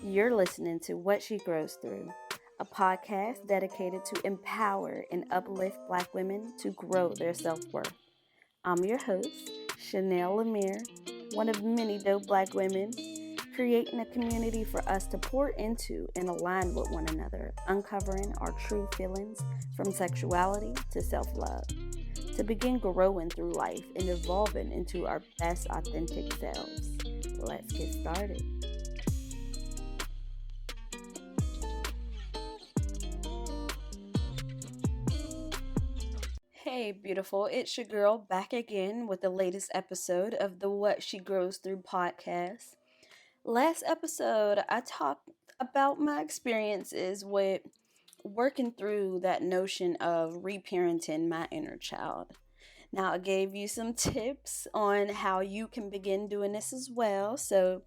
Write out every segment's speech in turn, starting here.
You're listening to What She Grows Through, a podcast dedicated to empower and uplift Black women to grow their self-worth. I'm your host, Chanel Lemire, one of many dope Black women, creating a community for us to pour into and align with one another, uncovering our true feelings from sexuality to self-love, to begin growing through life and evolving into our best authentic selves. Let's get started. Hey, beautiful. It's your girl back again with the latest episode of the What She Grows Through podcast. Last episode, I talked about my experiences with working through that notion of reparenting my inner child. Now, I gave you some tips on how you can begin doing this as well. So,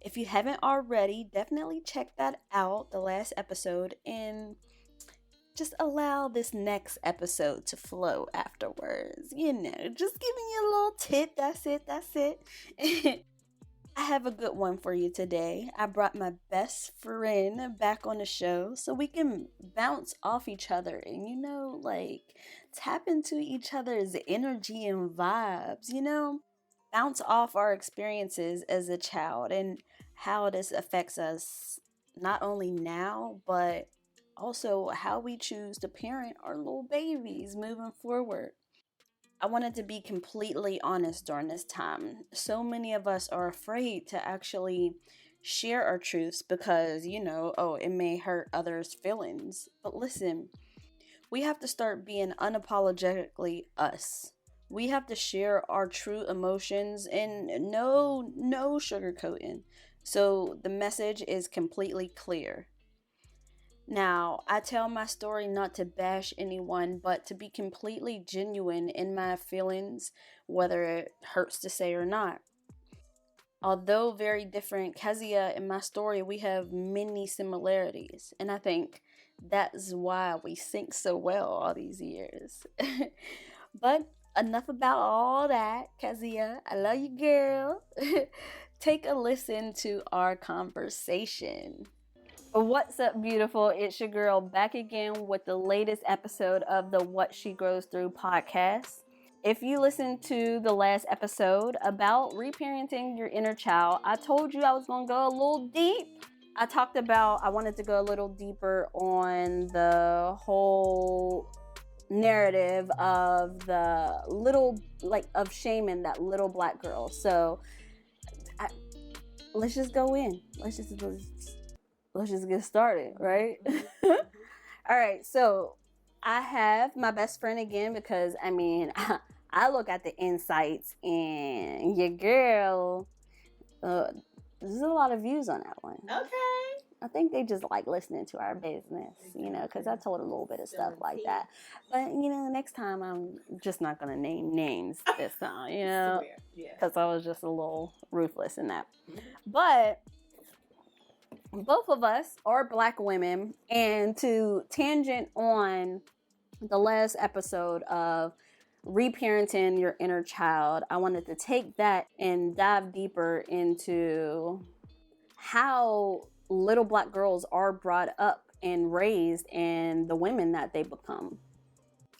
if you haven't already, definitely check that out, the last episode, and just allow this next episode to flow afterwards. Just giving you a little tip. That's it. I have a good one for you today. I brought my best friend back on the show so we can bounce off each other and, tap into each other's energy and vibes, bounce off our experiences as a child and how this affects us not only now, but also how we choose to parent our little babies moving forward. I wanted to be completely honest during this time. So many of us are afraid to actually share our truths because, it may hurt others' feelings. But listen, we have to start being unapologetically us. We have to share our true emotions and no sugarcoating. So the message is completely clear. Now, I tell my story not to bash anyone, but to be completely genuine in my feelings, whether it hurts to say or not. Although very different, Kezia and my story, we have many similarities, and I think that's why we sync so well all these years. But enough about all that, Kezia. I love you, girl. Take a listen to our conversation. What's up, beautiful? It's your girl back again with the latest episode of the What She Grows Through podcast. If you listened to the last episode about reparenting your inner child, I told you I was going to go a little deep. I wanted to go a little deeper on the whole narrative of the of shaming that little Black girl. So let's just go in. Let's just get started, right? All right, so I have my best friend again because, I look at the insights and your girl, there's a lot of views on that one. Okay. I think they just like listening to our business, because I told a little bit of stuff like that. But, next time I'm just not going to name names this time, because I was just a little ruthless in that. But both of us are Black women, and to tangent on the last episode of reparenting your inner child, I wanted to take that and dive deeper into how little Black girls are brought up and raised and the women that they become.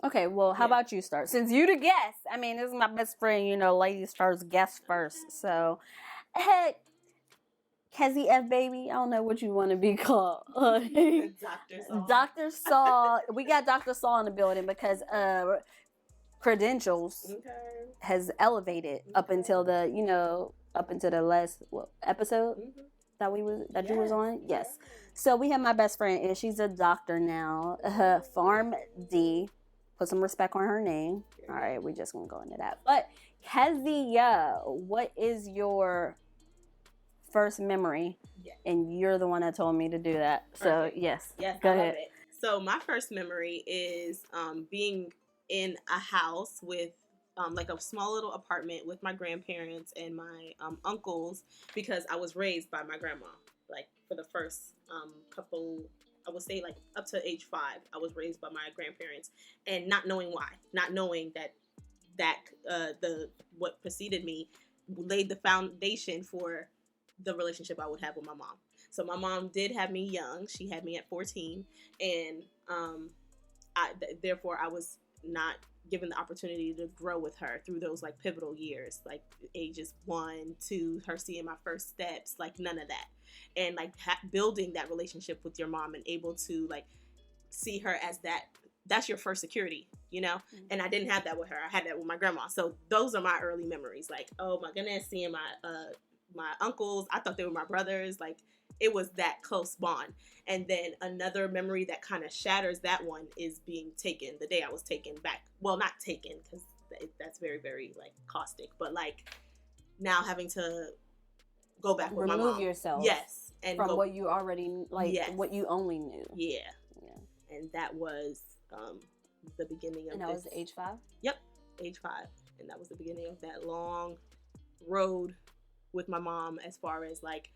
Okay, well, how about you start? Since you the guest, this is my best friend, ladies first, guest first. So, heck, Kezzy F. Baby, I don't know what you want to be called. Dr. Saul. Dr. Saul. We got Dr. Saul in the building because credentials has elevated up until the last episode that you was on. Yes. So we have my best friend, and she's a doctor now. Farm D. Put some respect on her name. All right, we're just gonna go into that. But Kezia, what is your first memory? And you're the one that told me to do that. So yes, go ahead. It. So my first memory is being in a house with a small little apartment with my grandparents and my uncles, because I was raised by my grandma. For the first couple, I would say up to age 5, I was raised by my grandparents, and not knowing why, not knowing that what preceded me laid the foundation for the relationship I would have with my mom. So my mom did have me young. She had me at 14, and therefore I was not given the opportunity to grow with her through those like pivotal years, like ages 1, 2, her seeing my first steps, like none of that. And like building that relationship with your mom and able to like see her as that's your first security, you know? Mm-hmm. And I didn't have that with her. I had that with my grandma. So those are my early memories. Like, oh my goodness, seeing my uncles. I thought they were my brothers. Like, it was that close bond. And then another memory that kind of shatters that one is being taken the day I was taken back. Well, not taken, because that's very, very like caustic, but like now having to go back with my mom. Remove yourself. Yes. And from what you already, like, yes. What you only knew. Yeah. And that was the beginning of And that was age 5? Yep, age 5. And that was the beginning of that long road with my mom, as far as like,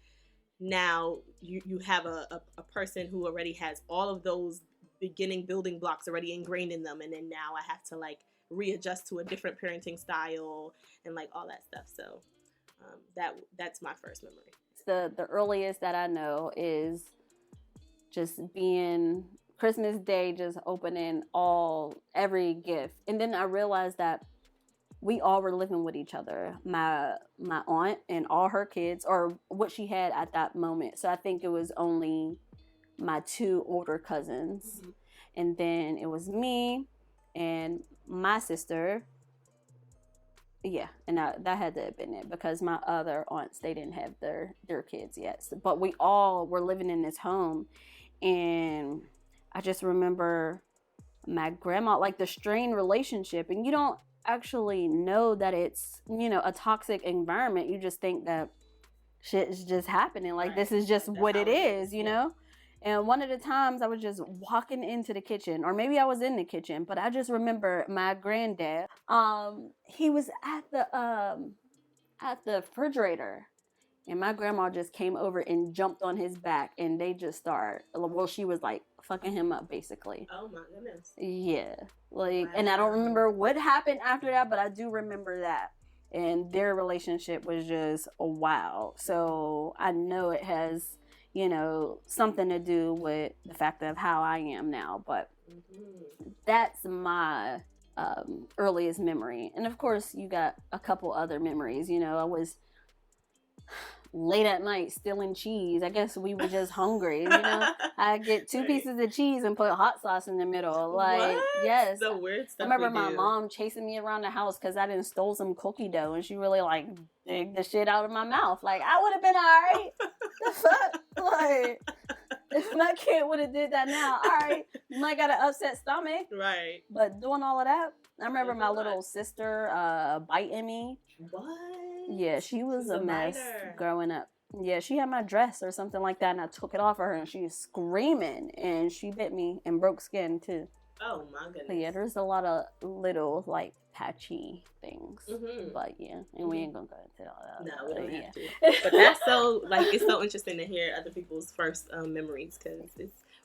now you have a person who already has all of those beginning building blocks already ingrained in them, and then now I have to like readjust to a different parenting style and like all that stuff. So that's my first memory. The earliest that I know is just being Christmas Day, just opening every gift. And then I realized that we all were living with each other. My aunt and all her kids, or what she had at that moment. So I think it was only my 2 older cousins. Mm-hmm. And then it was me and my sister. Yeah, and that had to have been it, because my other aunts, they didn't have their kids yet. So, but we all were living in this home. And I just remember my grandma, like the strained relationship. And you don't actually know that it's, a toxic environment. You just think that shit is just happening. Like, right. This is just what it is, you know? And one of the times I was just walking into the kitchen, or maybe I was in the kitchen, but I just remember my granddad, he was at the refrigerator, and my grandma just came over and jumped on his back, and they just started, well, she was like fucking him up, basically. Oh my goodness. Yeah. Like, wow. And I don't remember what happened after that, but I do remember that. And their relationship was just wow. So I know it has, something to do with the fact of how I am now. But that's my earliest memory. And of course, you got a couple other memories. I was late at night stealing cheese. I guess we were just hungry, I get 2 pieces of cheese and put hot sauce in the middle. Like, what? Yes. The weird stuff. I remember my mom chasing me around the house because I didn't stole some cookie dough, and she really like digged the shit out of my mouth. Like, I would have been alright. The fuck? Like, if my kid would have did that now, alright, you might got an upset stomach. Right. But doing all of that, I remember my little sister biting me. What? Yeah, she was a mess growing up. Yeah, she had my dress or something like that, and I took it off of her, and she was screaming, and she bit me and broke skin too. Oh my goodness. But yeah, there's a lot of little like patchy things. Mm-hmm. But yeah, and we ain't gonna go into all that. No, we don't have to. But that's so it's so interesting to hear other people's first memories, because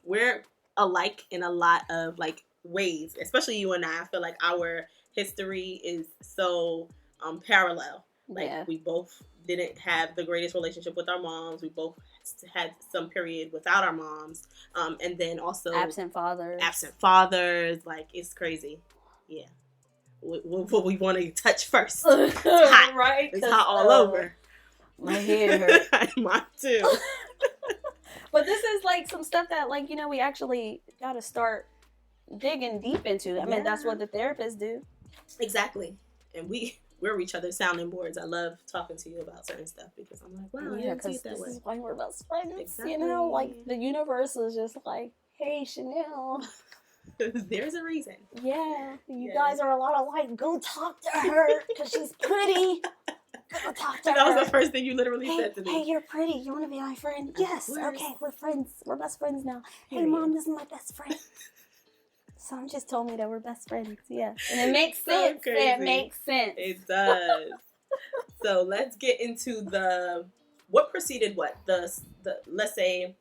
we're alike in a lot of like ways, especially you and I feel like our history is so parallel. Like, we both didn't have the greatest relationship with our moms. We both had some period without our moms. And then also absent fathers. Like, it's crazy. Yeah. What we want to touch first. It's hot. Right? It's hot all over. My head hurt. Mine too. But this is like some stuff that, like, we actually got to start digging deep into. I mean, that's what the therapists do. Exactly. And we're each other's sounding boards. I love talking to you about certain stuff, because I'm like, wow, yeah, because this is why we're best friends. Exactly. Like the universe is just like, hey, Chanel. There's a reason. Yeah, you guys are a lot alike. Go talk to her because she's pretty. Go talk to her. That was the first thing you literally said to me. Hey, you're pretty. You want to be my friend? Yes. Okay, we're friends. We're best friends now. Hey, Mom, this is my best friend. Someone just told me that we're best friends. Yeah. And it makes sense. It makes sense. It does. So let's get into what preceded what? The let's say,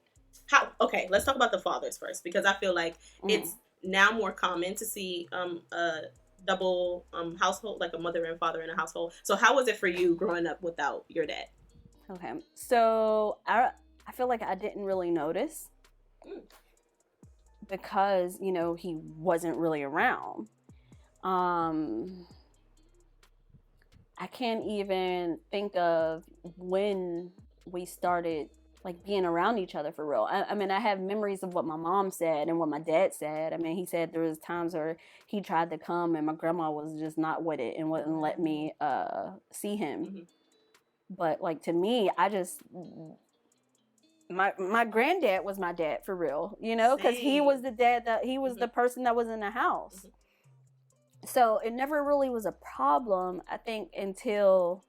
let's talk about the fathers first, because I feel like it's now more common to see a double household, like a mother and father in a household. So how was it for you growing up without your dad? Okay. So I feel like I didn't really notice because, you know, he wasn't really around. I can't even think of when we started like being around each other for real. I mean, I have memories of what my mom said and what my dad said. I mean, he said there was times where he tried to come and my grandma was just not with it and wouldn't let me see him. Mm-hmm. But like to me, I just my granddad was my dad for real, you know, because he was the dad that he was the person that was in the house. So it never really was a problem, I think, until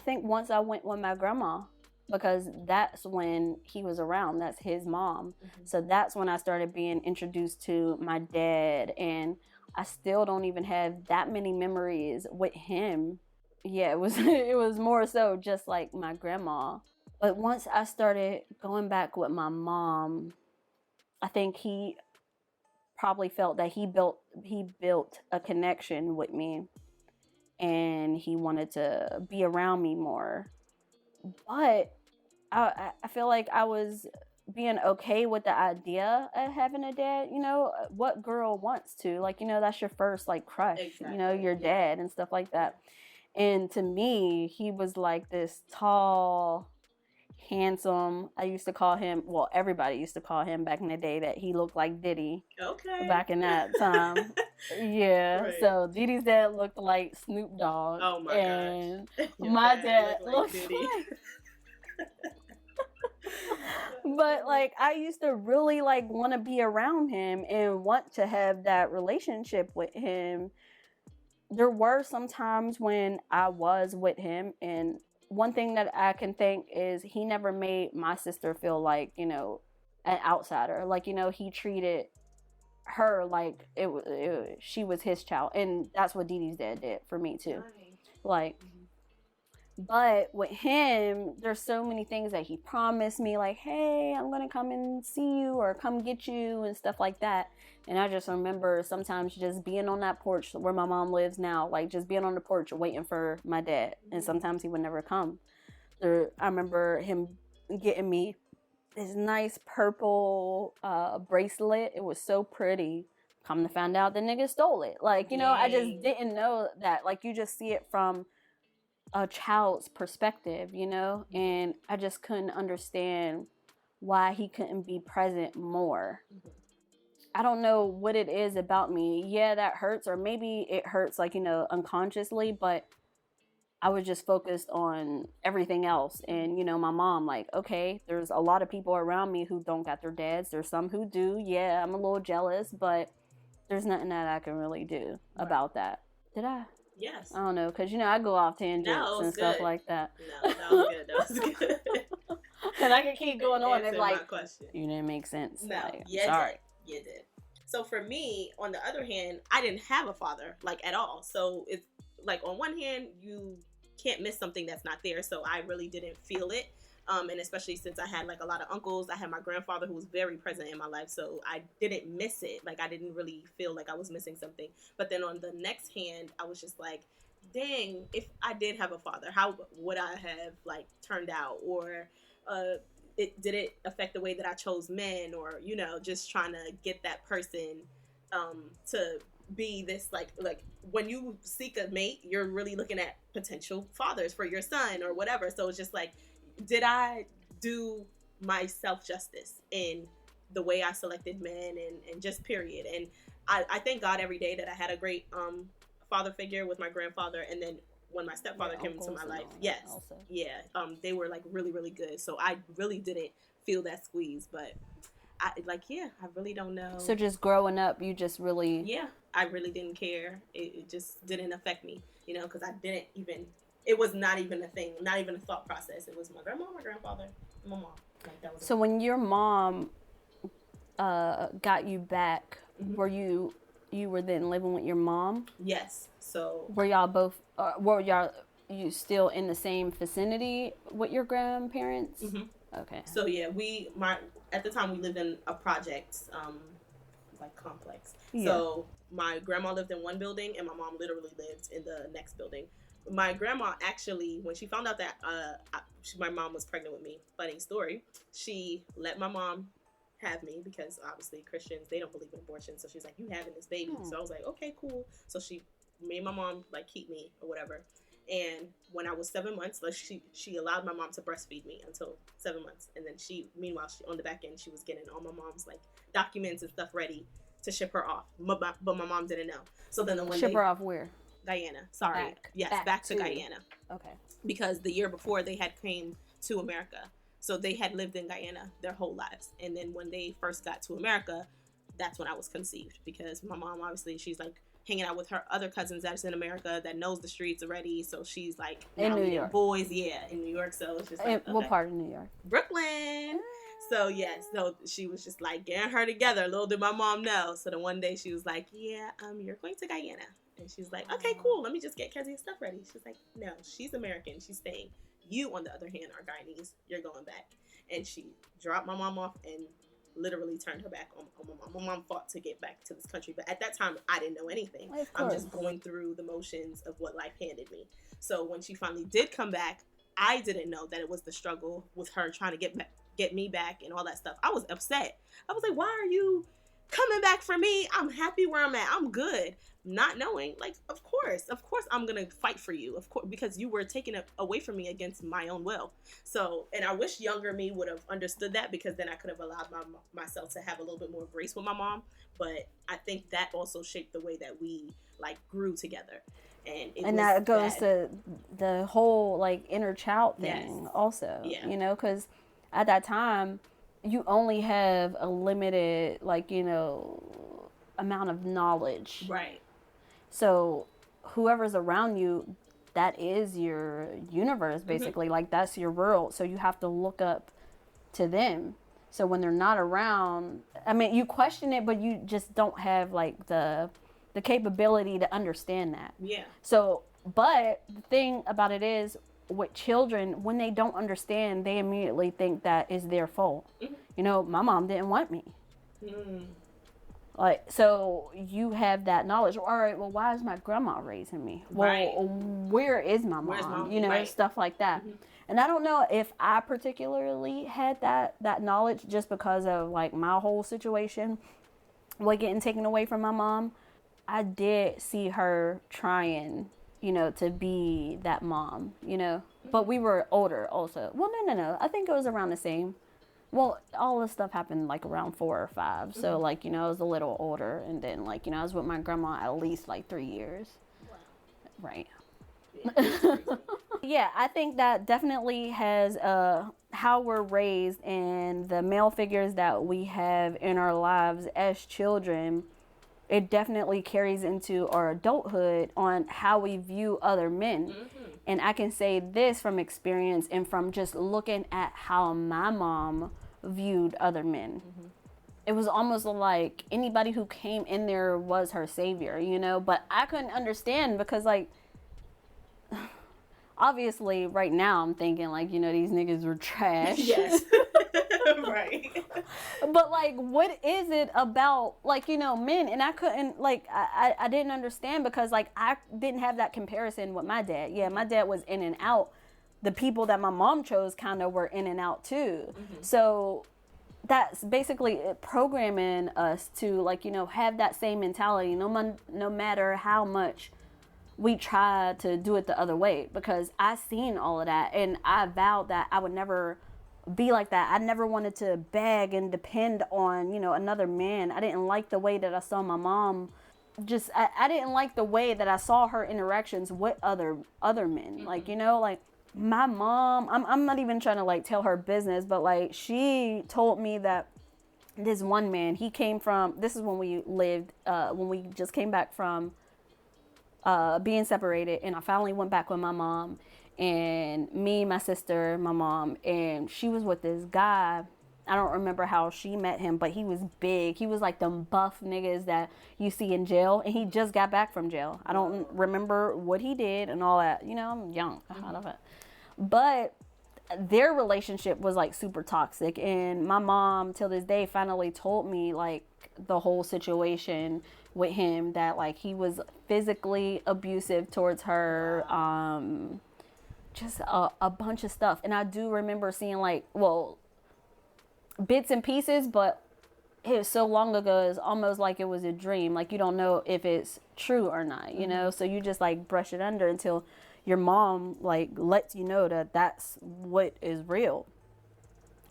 once I went with my grandma, because that's when he was around. That's his mom. So that's when I started being introduced to my dad, and I still don't even have that many memories with him. Yeah, it was more so just like my grandma. But once I started going back with my mom, I think he probably felt that he built a connection with me and he wanted to be around me more. But I feel like I was being okay with the idea of having a dad. You know, what girl wants to? Like, you know, that's your first like crush, you know, your dad and stuff like that. And to me, he was like this tall, handsome. I used to call him, well, everybody used to call him back in the day that he looked like Diddy. Okay. Back in that time. Yeah. Right. So Diddy's dad looked like Snoop Dogg. Oh my and gosh. My dad looked Diddy. like But like I used to really like want to be around him and want to have that relationship with him. There were some times when I was with him, and one thing that I can think is he never made my sister feel like, you know, an outsider. Like, you know, he treated her like she was his child, and that's what Dee Dee's dad did for me too. Nice. Like, but with him, there's so many things that he promised me, like, hey, I'm gonna come and see you or come get you and stuff like that. And I just remember sometimes just being on that porch where my mom lives now, like just being on the porch waiting for my dad. And sometimes he would never come. I remember him getting me this nice purple bracelet. It was so pretty. Come to find out the nigga stole it. Like, you know, I just didn't know that. Like, you just see it from a child's perspective, you know? And I just couldn't understand why he couldn't be present more. I don't know what it is about me. Yeah, that hurts, or maybe it hurts, like, you know, unconsciously, but I was just focused on everything else. And, you know, my mom, like, okay, there's a lot of people around me who don't got their dads. There's some who do. Yeah, I'm a little jealous, but there's nothing that I can really do about that. Did I? Yes. I don't know, because, you know, I go off tangents and stuff like that. No, that was good. That was good. And I can keep going on and, like, question. You didn't make sense. No, like, sorry. You did. So for me, on the other hand, I didn't have a father, like, at all. So it's like, on one hand, you can't miss something that's not there. So I really didn't feel it. And especially since I had like a lot of uncles, I had my grandfather who was very present in my life. So I didn't miss it. Like, I didn't really feel like I was missing something. But then on the next hand, I was just like, dang, if I did have a father, how would I have like turned out? Or, did it affect the way that I chose men, or, you know, just trying to get that person to be this like when you seek a mate, you're really looking at potential fathers for your son or whatever. So it's just like, did I do myself justice in the way I selected men and just period. And I thank God every day that I had a great father figure with my grandfather, and then when my stepfather came into my life, they were like really, really good. So I really didn't feel that squeeze, but I really don't know. So just growing up, you just really... I really didn't care. It just didn't affect me, you know, because I didn't even... It was not even a thing, not even a thought process. It was my grandma, my grandfather, and my mom. Like, that was so when your mom got you back, were you were then living with your mom? Yes. So were y'all both... you still in the same vicinity with your grandparents? Okay. So yeah, at the time we lived in a project, like complex. Yeah. So my grandma lived in one building and my mom literally lived in the next building. My grandma actually, when she found out that my mom was pregnant with me. Funny story. She let my mom have me because obviously Christians, they don't believe in abortion. So she's like, you having this baby. So I was like, okay, cool. So she made my mom like keep me or whatever. And when I was 7 months, like she allowed my mom to breastfeed me until 7 months. And then meanwhile, on the back end, she was getting all my mom's like documents and stuff ready to ship her off. But my mom didn't know. So then when ship her off where? Guyana. Sorry. Back to Guyana. Okay. Because the year before they had came to America. So they had lived in Guyana their whole lives. And then when they first got to America, that's when I was conceived. Because my mom, obviously, she's like hanging out with her other cousins that's in America that knows the streets already. So she's like in New York. Boys, in New York. So it's just like, what part of New York? Brooklyn. So yes, so she was just like getting her together. Little did my mom know. So then one day she was like, yeah, you're going to Guyana. And she's like, okay, cool. Let me just get Kezia's stuff ready. She's like, no, she's American. She's staying. You, on the other hand, are Guyanese. You're going back. And she dropped my mom off and literally turned her back on my mom. My mom fought to get back to this country. But at that time, I didn't know anything. I'm just going through the motions of what life handed me. So when she finally did come back, I didn't know that it was the struggle with her trying to get me back and all that stuff. I was upset. I was like, why are you coming back for me? I'm happy where I'm at. I'm good. Not knowing, like, of course I'm gonna fight for you, of course, because you were taken away from me against my own will. So, and I wish younger me would have understood that, because then I could have allowed myself to have a little bit more grace with my mom. But I think that also shaped the way that we like grew together. And that goes to the whole like inner child thing. Also, you know, because at that time you only have a limited, like, you know, amount of knowledge, right? So whoever's around you, that is your universe, basically. Like, that's your world. So you have to look up to them. So when they're not around, I mean, you question it, but you just don't have like the capability to understand that. Yeah. So, but the thing about it is, with children, when they don't understand, they immediately think that is their fault. You know, my mom didn't want me. Like, so you have that knowledge. All right, well, why is my grandma raising me? Well, where is my mom? You know, stuff like that. And I don't know if I particularly had that knowledge just because of like my whole situation, like getting taken away from my mom. I did see her trying, you know, to be that mom, you know, but we were older also. Well, no. I think it was around the same. Well, all this stuff happened like around 4 or 5. So like, you know, I was a little older, and then like, you know, I was with my grandma at least like 3 years. Wow. Right. Yeah, I think that definitely has how we're raised and the male figures that we have in our lives as children. It definitely carries into our adulthood on how we view other men. And I can say this from experience and from just looking at how my mom viewed other men. It was almost like anybody who came in there was her savior, you know, but I couldn't understand because, like, obviously right now I'm thinking like, you know, these niggas were trash. Yes. Right. But like, what is it about, like, you know, men? And I couldn't, like, I didn't understand because like I didn't have that comparison with my dad. Yeah, my dad was in and out. The people that my mom chose kind of were in and out too. So that's basically programming us to, like, you know, have that same mentality no matter how much we try to do it the other way, because I seen all of that and I vowed that I would never be like that. I never wanted to beg and depend on, you know, another man. I didn't like the way that I saw my mom. Just I didn't like the way that I saw her interactions with other men. Like, you know, like my mom, I'm not even trying to like tell her business, but like she told me that this one man, he came from, this is when we lived, when we just came back from being separated, and I finally went back with my mom, and me, my sister, my mom, and she was with this guy. I don't remember how she met him, but he was big. He was like them buff niggas that you see in jail, and he just got back from jail. I don't remember what he did and all that. You know, I'm young. I don't know. But their relationship was like super toxic, and my mom till this day finally told me like the whole situation with him, that like he was physically abusive towards her, just a bunch of stuff. And I do remember seeing like, well, bits and pieces, but it was so long ago, it's almost like it was a dream. Like, you don't know if it's true or not, you know? So you just like brush it under until your mom like lets you know that that's what is real.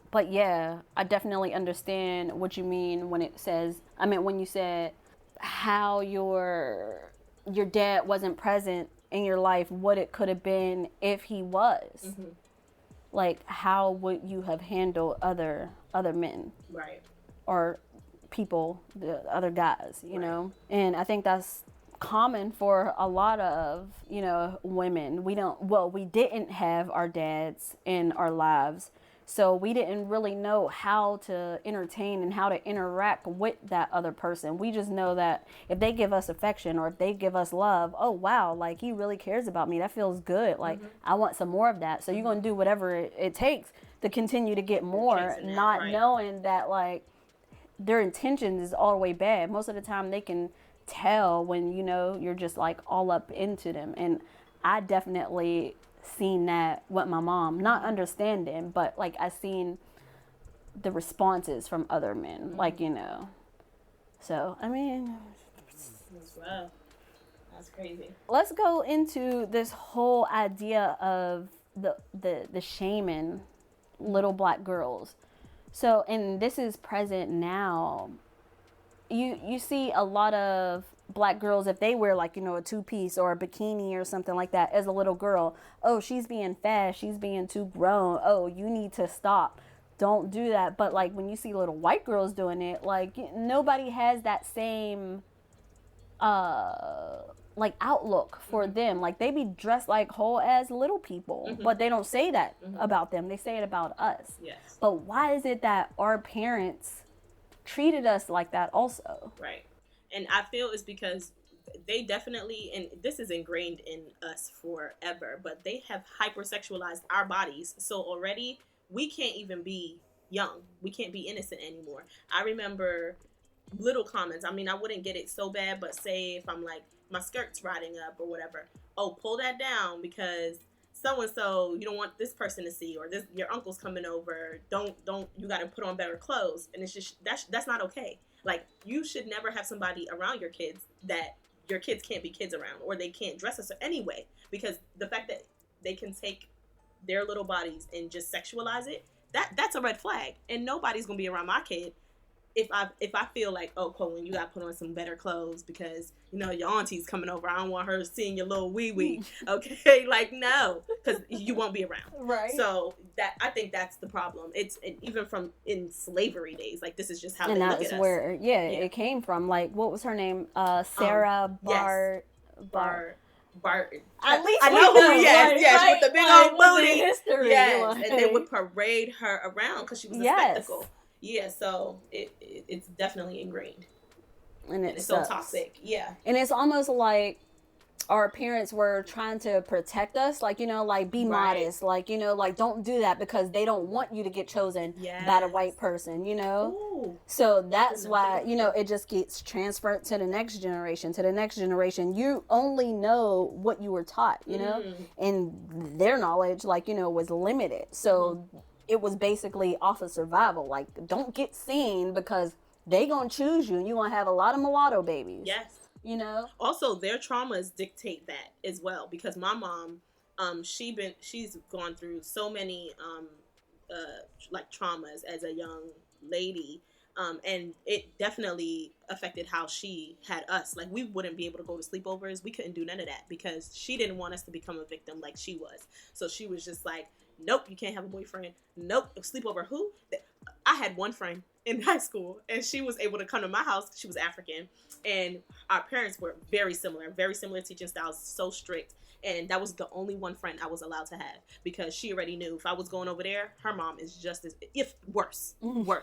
But yeah, I definitely understand what you mean when it says, I mean, when you said how your dad wasn't present in your life, what it could have been if he was. Like, how would you have handled other men? Right. Or people, the other guys, you know? And I think that's common for a lot of, you know, women. We didn't have our dads in our lives. So we didn't really know how to entertain and how to interact with that other person. We just know that if they give us affection or if they give us love, oh, wow, like he really cares about me. That feels good. Like, I want some more of that. So you're going to do whatever it takes to continue to get more, not knowing that, like, their intentions is all the way bad. Most of the time they can tell when, you know, you're just like all up into them. And I definitely seen that with my mom, not understanding, but like I seen the responses from other men, like, you know. So I mean, that's rough. That's crazy. Let's go into this whole idea of the shaming little black girls. So, and this is present now. You see a lot of black girls, if they wear like, you know, a two-piece or a bikini or something like that as a little girl, oh, she's being fast, she's being too grown, oh, you need to stop, don't do that. But like when you see little white girls doing it, like nobody has that same like outlook for them. Like they be dressed like whole as little people, but they don't say that about them, they say it about us. Yes. But why is it that our parents treated us like that also? Right. And I feel it's because they definitely, and this is ingrained in us forever, but they have hypersexualized our bodies. So already we can't even be young. We can't be innocent anymore. I remember little comments. I mean, I wouldn't get it so bad, but say if I'm like, my skirt's riding up or whatever. Oh, pull that down because so-and-so, you don't want this person to see, or this, your uncle's coming over. Don't, you got to put on better clothes. And it's just, that's not okay. Like, you should never have somebody around your kids that your kids can't be kids around, or they can't dress us anyway, because the fact that they can take their little bodies and just sexualize it, that's a red flag. And nobody's going to be around my kid if I feel like, oh, Colin, you got to put on some better clothes because, you know, your auntie's coming over. I don't want her seeing your little wee-wee. Okay? Like, no, because you won't be around. Right. So I think that's the problem. It's even from in slavery days. Like, this is just how they look at us. And that's where, it came from. Like, what was her name? Sarah Bart. At least I know who. Yes, with the big old booty. History, yes, and they would parade her around because she was a spectacle. Yeah, so it's definitely ingrained. And it's so toxic. Yeah. And it's almost like our parents were trying to protect us, like, you know, like be modest, like, you know, like don't do that because they don't want you to get chosen by the white person, you know. Ooh. So that's why, you know, it just gets transferred to the next generation. You only know what you were taught, you know, and their knowledge, like, you know, was limited. So it was basically off of survival. Like, don't get seen because they gonna choose you and you're gonna have a lot of mulatto babies. Yes. You know? Also, their traumas dictate that as well, because my mom, she's gone through so many like traumas as a young lady, and it definitely affected how she had us. Like, we wouldn't be able to go to sleepovers. We couldn't do none of that because she didn't want us to become a victim like she was. So she was just like, nope, you can't have a boyfriend. Nope, sleepover. Who? I had one friend in high school, and she was able to come to my house. She was African, and our parents were very similar teaching styles, so strict. And that was the only one friend I was allowed to have because she already knew if I was going over there, her mom is just as, if worse.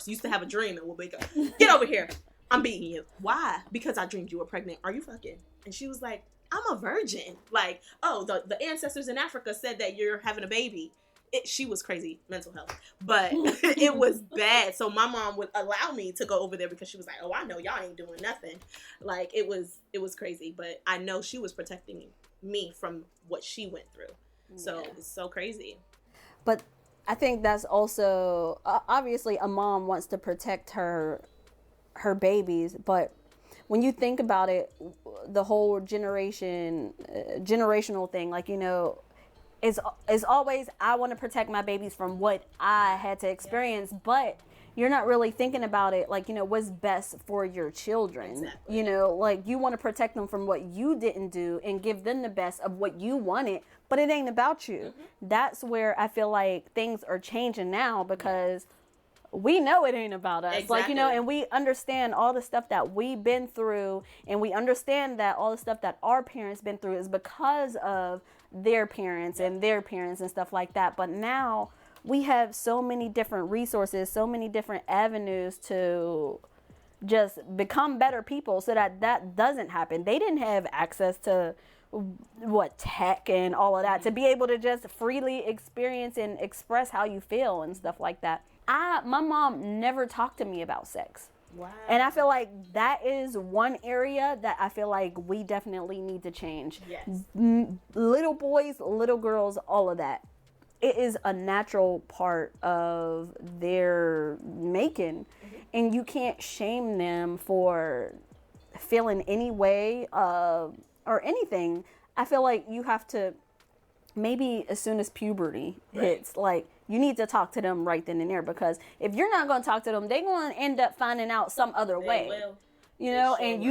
Used to have a dream and would wake up, get over here, I'm beating you. Why? Because I dreamed you were pregnant. Are you fucking? And she was like, I'm a virgin. Like, oh, the ancestors in Africa said that you're having a baby. She was crazy, mental health, but it was bad. So my mom would allow me to go over there because she was like, oh, I know y'all ain't doing nothing. Like, it was crazy, but I know she was protecting me from what she went through. So Yeah. it's so crazy. But I think that's also obviously a mom wants to protect her babies, but when you think about it, the whole generational thing, like, is always, I want to protect my babies from what I had to experience, but you're not really thinking about it like, what's best for your children. Exactly. Like, you want to protect them from what you didn't do and give them the best of what you wanted, but it ain't about you. That's where I feel like things are changing now, because we know it ain't about us. Exactly. Like, and we understand all the stuff that we've been through, and we understand that all the stuff that our parents been through is because of their parents and their parents and stuff like that. But now we have so many different resources, so many different avenues to just become better people, so that doesn't happen. They didn't have access to tech and all of that to be able to just freely experience and express how you feel and stuff like that. My mom never talked to me about sex. Wow. And I feel like that is one area that I feel like we definitely need to change. Yes. Little boys, little girls, all of that. It is a natural part of their making. And you can't shame them for feeling any way or anything. I feel like you have to, maybe as soon as puberty hits, like, you need to talk to them right then and there, because if you're not going to talk to them, they're going to end up finding out some other way. Will. And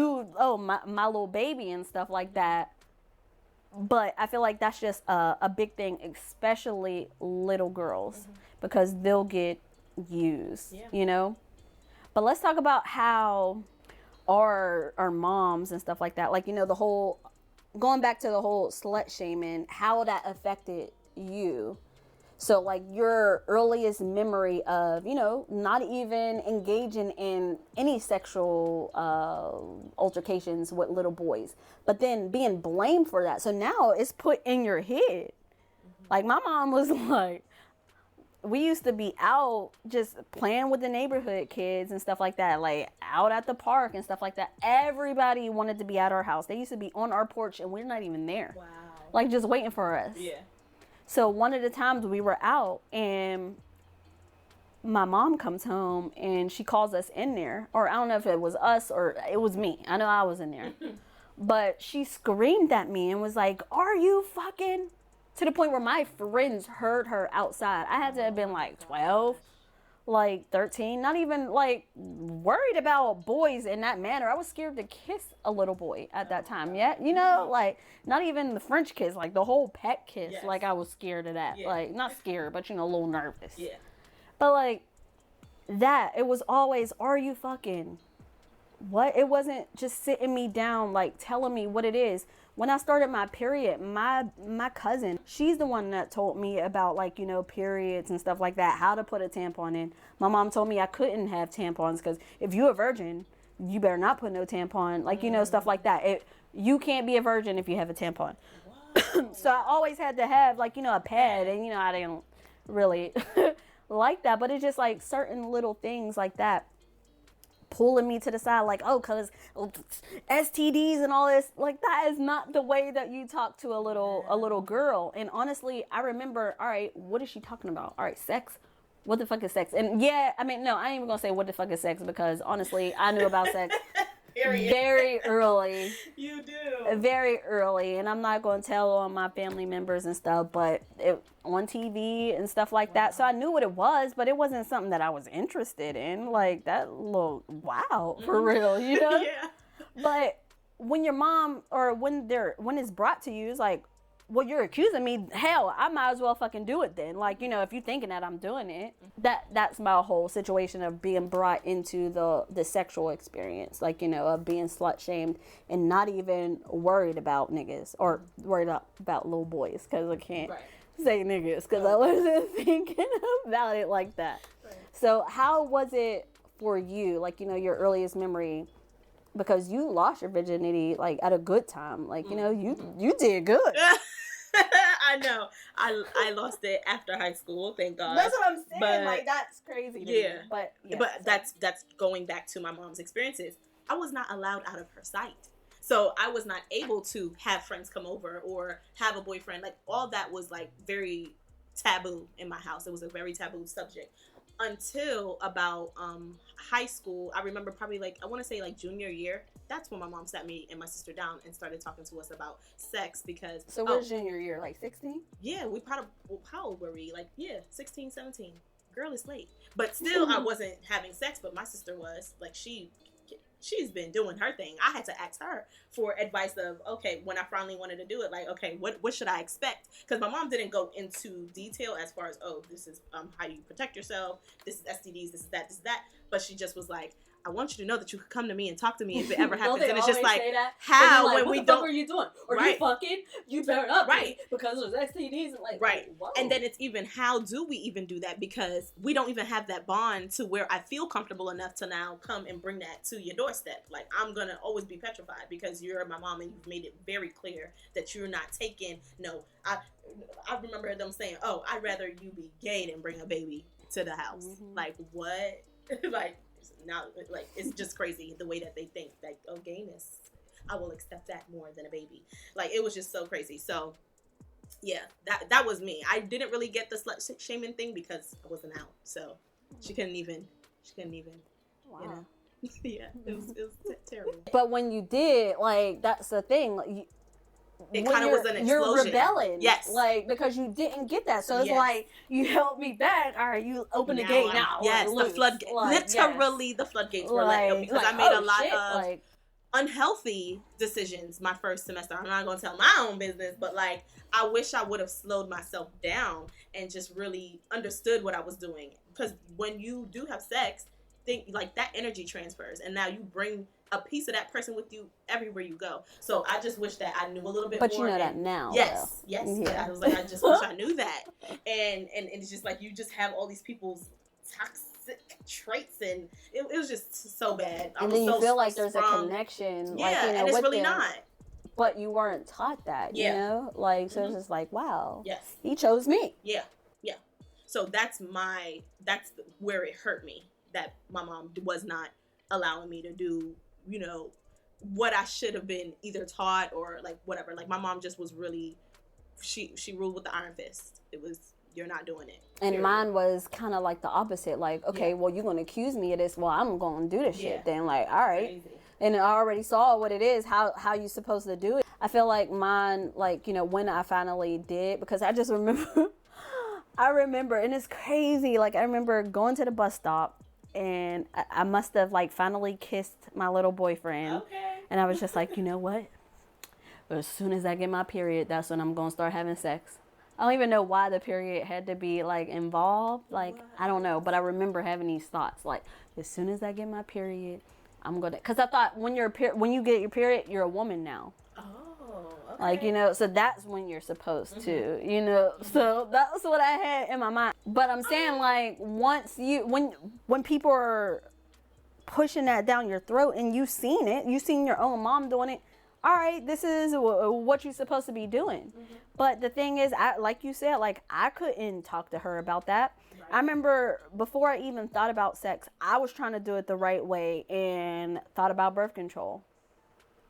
my little baby and stuff like that. But I feel like that's just a big thing, especially little girls, because they'll get used, But let's talk about how our moms and stuff like that, like, the whole, going back to the whole slut shaming, how that affected you. So, like, your earliest memory of, not even engaging in any sexual altercations with little boys, but then being blamed for that. So now it's put in your head. Like, my mom was like, we used to be out just playing with the neighborhood kids and stuff like that, like out at the park and stuff like that. Everybody wanted to be at our house. They used to be on our porch and we're not even there. Wow. Like, just waiting for us. Yeah. So one of the times we were out and my mom comes home and she calls us in there, or I don't know if it was us or it was me. I know I was in there. But she screamed at me and was like, "Are you fucking?" To the point where my friends heard her outside. I had to have been like 12, like 13, not even like worried about boys in that manner. I was scared to kiss a little boy at that time. Yeah, like not even the French kiss, like the whole pet kiss. Yes. Like, I was scared of that. Yeah. Like, not scared, but a little nervous. Yeah. But like that, it was always, "Are you fucking?" What? It wasn't just sitting me down, like telling me what it is. When I started my period, my cousin, she's the one that told me about, like, periods and stuff like that, how to put a tampon in. My mom told me I couldn't have tampons because if you're a virgin, you better not put no tampon, like, stuff like that. You can't be a virgin if you have a tampon. So I always had to have, like, a pad, and, I didn't really like that, but it's just like certain little things like that pulling me to the side, like, oh, because STDs and all this, like, that is not the way that you talk to a little girl. And honestly, I remember, all right, what is she talking about? All right, sex. What the fuck is sex? And yeah, I mean, no, I ain't even gonna say what the fuck is sex, because honestly, I knew about sex very early. You do. Very early, and I'm not going to tell on my family members and stuff, but on TV and stuff like that. So I knew what it was, but it wasn't something that I was interested in. Like, that little, wow, for real, Yeah. But when your mom, or when it's brought to you, it's like, well, you're accusing me. Hell, I might as well fucking do it then. Like, if you're thinking that I'm doing it, that's my whole situation of being brought into the sexual experience. Like, of being slut shamed and not even worried about niggas or worried about little boys, because I can't say niggas because I wasn't thinking about it like that. Right. So how was it for you? Like, your earliest memory, because you lost your virginity like at a good time. Like, you did good. I know. I lost it after high school, thank God. That's what I'm saying. But, like, that's crazy to me. But that's going back to my mom's experiences. I was not allowed out of her sight. So I was not able to have friends come over or have a boyfriend. Like, all that was like very taboo in my house. It was a very taboo subject until about high school. I remember probably like, I want to say like junior year. That's when my mom sat me and my sister down and started talking to us about sex because... So what's junior year, like 16? Yeah, we probably, well, how old were we? Like, yeah, 16, 17. Girl, it's late. But still, I wasn't having sex, but my sister was. Like, she's been doing her thing. I had to ask her for advice of, okay, when I finally wanted to do it, like, okay, what should I expect? Because my mom didn't go into detail as far as, oh, this is how you protect yourself, this is STDs, this is that. But she just was like, I want you to know that you could come to me and talk to me if it ever happens. And it's just like, how like, when we don't... don't... What are you doing? Or right. You fucking, you better not right. Because there's STDs and like... Right. Whoa. And then it's even, how do we even do that? Because we don't even have that bond to where I feel comfortable enough to now come and bring that to your doorstep. Like, I'm going to always be petrified because you're my mom and you've made it very clear that you're not taking... No, I remember them saying, oh, I'd rather you be gay than bring a baby to the house. Mm-hmm. Like, what? Like... Now, like, it's just crazy the way that they think, like, oh, gayness, I will accept that more than a baby. Like, it was just so crazy. So yeah, that was me. I didn't really get the slut shaming thing because I wasn't out, so she couldn't even wow. You know. Yeah, it was terrible. But when you did, like, that's the thing, like, it kind of was an explosion. You're rebelling. Yes. Like, because you didn't get that. So it's yes. like, you held me back. All right, you open the gate now. Yes, like, the floodgates. Like, literally, yes. The floodgates were let go because I made a lot of like, unhealthy decisions my first semester. I'm not going to tell my own business, but like, I wish I would have slowed myself down and just really understood what I was doing. Because when you do have sex, think like that energy transfers, and now you bring a piece of that person with you everywhere you go. So I just wish that I knew a little bit more. But you know that now. Yes, though. Yes. Yeah. I was like, I just wish I knew that. And it's just like, you just have all these people's toxic traits, and it was just so bad. And then you feel like there's a connection. Yeah, like, you know, and it's really not. But you weren't taught that, you know? Like, so it's just like, wow. Yes. He chose me. Yeah, yeah. So that's where it hurt me, that my mom was not allowing me to do, you know, what I should have been either taught or like whatever. Like, my mom just was really, she ruled with the iron fist. It was, you're not doing it. And period. Mine was kind of like the opposite. Like, okay, well, you're going to accuse me of this. Well, I'm going to do this shit then. Like, all right. Crazy. And I already saw what it is, how you supposed to do it. I feel like mine, like, you know, when I finally did, because I just remember, and it's crazy. Like, I remember going to the bus stop, and I must have, like, finally kissed my little boyfriend. Okay. And I was just like, you know what? As soon as I get my period, that's when I'm going to start having sex. I don't even know why the period had to be, like, involved. Like, I don't know. But I remember having these thoughts. Like, as soon as I get my period, I'm going to... Because I thought when you get your period, you're a woman now. Oh, okay. Like, you know, so that's when you're supposed to, you know. So that's what I had in my mind. But I'm saying, like, once you... When people are pushing that down your throat and you've seen it, you've seen your own mom doing it, all right, this is what you're supposed to be doing. Mm-hmm. But the thing is, like you said, like, I couldn't talk to her about that. Right. I remember before I even thought about sex, I was trying to do it the right way and thought about birth control.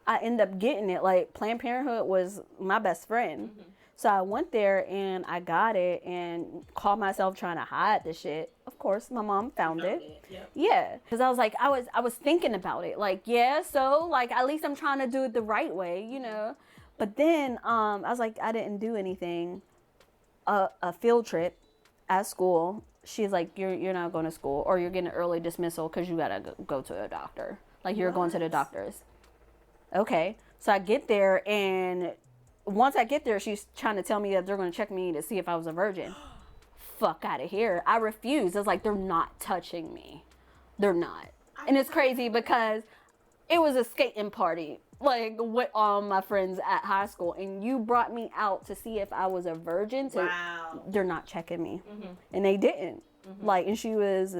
I ended up getting it. Like, Planned Parenthood was my best friend. Mm-hmm. So I went there and I got it and called myself trying to hide the shit. Of course, my mom found it. Yep. Yeah. Because I was like, I was thinking about it. Like, yeah, so, like, at least I'm trying to do it the right way, you know. But then I was like, I didn't do anything. A field trip at school. She's like, you're not going to school, or you're getting early dismissal because you got to go to a doctor. Like, you're going to the doctors. Okay. So I get there, and once I get there, she's trying to tell me that they're going to check me to see if I was a virgin. Fuck out of here. I refuse. I was like, they're not touching me. They're not. And it's crazy because it was a skating party, like, with all my friends at high school, and you brought me out to see if I was a virgin. So wow. They're not checking me. Mm-hmm. And they didn't. Mm-hmm. Like, and she was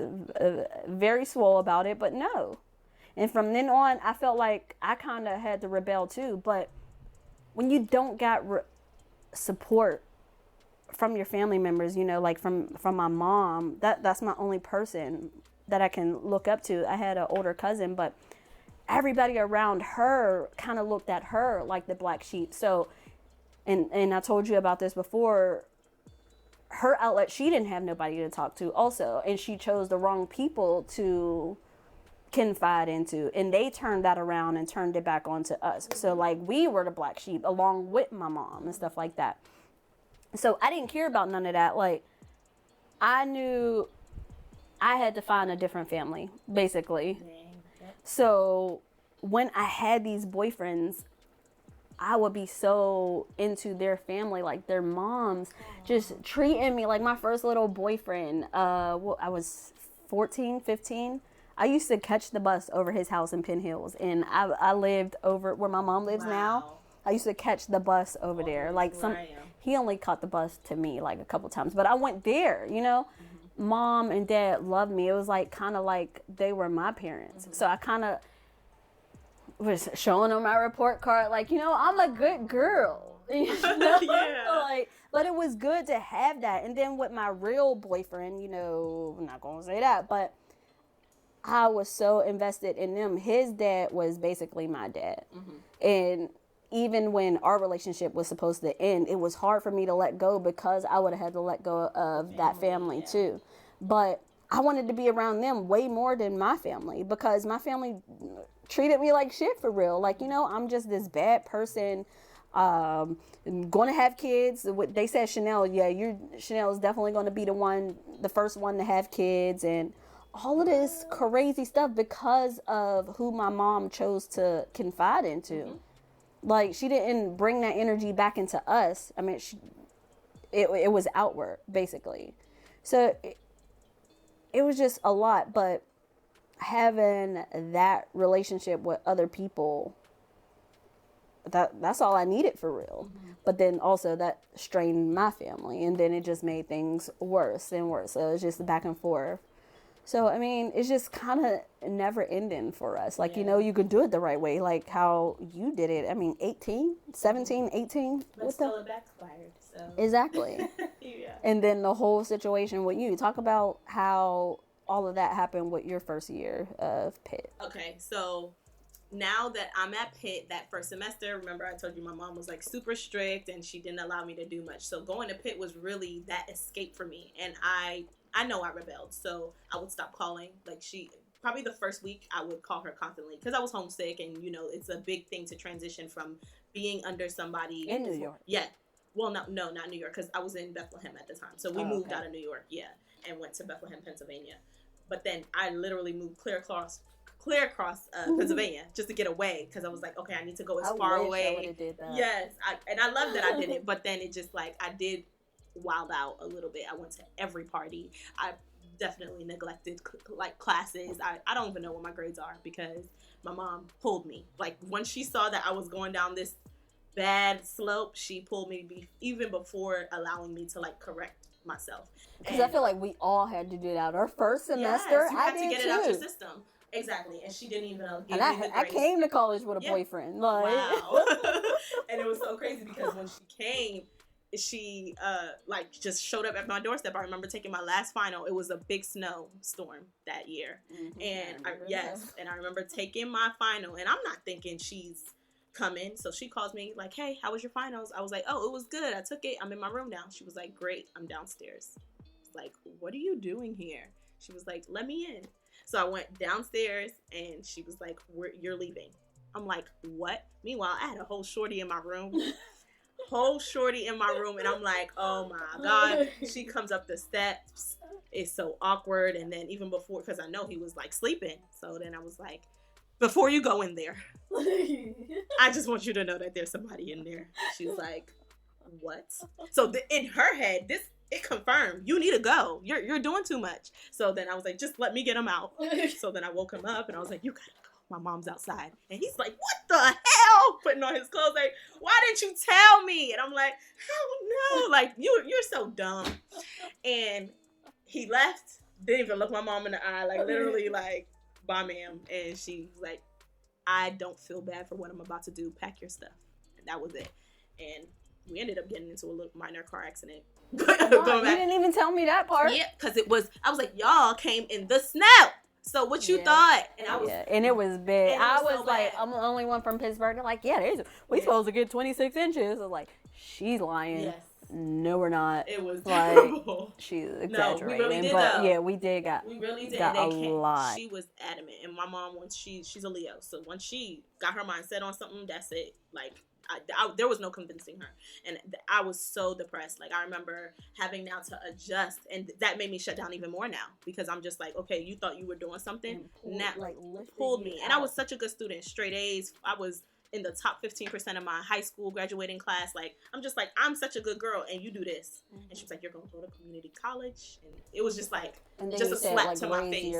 very swole about it, but no. And from then on, I felt like I kind of had to rebel too. But when you don't got support from your family members, you know, like from my mom, that's my only person that I can look up to. I had an older cousin, but everybody around her kind of looked at her like the black sheep. So, and I told you about this before, her outlet, she didn't have nobody to talk to also, and she chose the wrong people to confide into, and they turned that around and turned it back onto us. So like we were the black sheep along with my mom and stuff like that. So I didn't care about none of that. Like, I knew I had to find a different family, basically. So when I had these boyfriends, I would be so into their family, like their moms just treating me like my first little boyfriend. I was 14, 15. I used to catch the bus over his house in Penn Hills, and I lived over where my mom lives now. I used to catch the bus over there. Like he only caught the bus to me like a couple times, but I went there, you know. Mom and dad loved me. It was like kind of like they were my parents. So I kind of was showing them my report card, like, you know, I'm a good girl. You know? Yeah. Like, but it was good to have that. And then with my real boyfriend, you know, I'm not gonna say that, but I was so invested in them. His dad was basically my dad. And even when our relationship was supposed to end, it was hard for me to let go because I would have had to let go of that family too. But I wanted to be around them way more than my family, because my family treated me like shit for real. Like, you know, I'm just this bad person, going to have kids. They said, Chanel, Chanel is definitely going to be the first one to have kids, and all of this crazy stuff because of who my mom chose to confide into. Like, she didn't bring that energy back into us. I mean, it was outward, basically. So it was just a lot, but having that relationship with other people, that's all I needed for real. But then also that strained my family, and then it just made things worse and worse. So it was just back and forth. So, I mean, it's just kind of never ending for us. Like, you know, you could do it the right way, like how you did it. I mean, 17, 18. But still it backfired, so. Exactly. Yeah. And then the whole situation with you. Talk about how all of that happened with your first year of Pitt. Okay, so now that I'm at Pitt, that first semester, remember I told you my mom was like super strict and she didn't allow me to do much. So going to Pitt was really that escape for me. And I know I rebelled, so I would stop calling. Like, probably the first week I would call her constantly because I was homesick, and you know, it's a big thing to transition from being under somebody in New York. Yeah. Well, no, not New York, because I was in Bethlehem at the time. So we moved out of New York, and went to Bethlehem, Pennsylvania. But then I literally moved clear across Pennsylvania just to get away, because I was like, okay, I need to go as far away. I would have did that. Yes, I love that I did it, but then it just like I did wild out a little bit. I went to every party. I definitely neglected like classes. I don't even know what my grades are because my mom pulled me. Like, once she saw that I was going down this bad slope, she pulled me even before allowing me to like correct myself. Because I feel like we all had to do that our first semester. Yes, you had to get it out your system. Exactly. And she didn't even give me the grades. I came to college with a boyfriend. Like. Wow. And it was so crazy because when she came, she like just showed up at my doorstep. I remember taking my last final. It was a big snowstorm that year. And I remember taking my final, and I'm not thinking she's coming. So she calls me like, hey, how was your finals? I was like, oh, it was good. I took it. I'm in my room now. She was like, great. I'm downstairs. I was like, what are you doing here? She was like, let me in. So I went downstairs, and she was like, you're leaving. I'm like, what? Meanwhile, I had a whole shorty in my room. And I'm like, oh my God. She comes up the steps. It's so awkward. And then even before, because I know he was like sleeping. So then I was like, before you go in there, I just want you to know that there's somebody in there. She's like, what? So in her head, it confirmed, you need to go. You're doing too much. So then I was like, just let me get him out. So then I woke him up and I was like, you gotta go. My mom's outside. And he's like, what the hell? Putting on his clothes like, why didn't you tell me? And I'm like, hell no. Like, you're so dumb. And he left. Didn't even look my mom in the eye. Like, literally, like, bye, ma'am. And she was like, I don't feel bad for what I'm about to do. Pack your stuff. And that was it. And we ended up getting into a little minor car accident. You didn't even tell me that part. Yeah, because I was like, y'all came in the snow. So what you thought? And I was, and it was big. and it was I was so like, bad. I'm the only one from Pittsburgh. They're like, yeah, we supposed to get 26 inches. I was like, she's lying. Yes. No, we're not. It was like terrible. she's exaggerating. No, we really did, but though. yeah, we did We really did. got And a lot. She was adamant, and my mom, once she's a Leo, so once she got her mind set on something, that's it. Like there was no convincing her, and I was so depressed. Like I remember having now to adjust, and that made me shut down even more now because I'm just like, okay, you thought you were doing something, now pulled me, and I was such a good student, straight A's. I was in the top 15% of my high school graduating class. Like, I'm just like, I'm such a good girl, and you do this. Mm-hmm. And she was like, you're going to go to community college. And it was just like, just a slap to my face.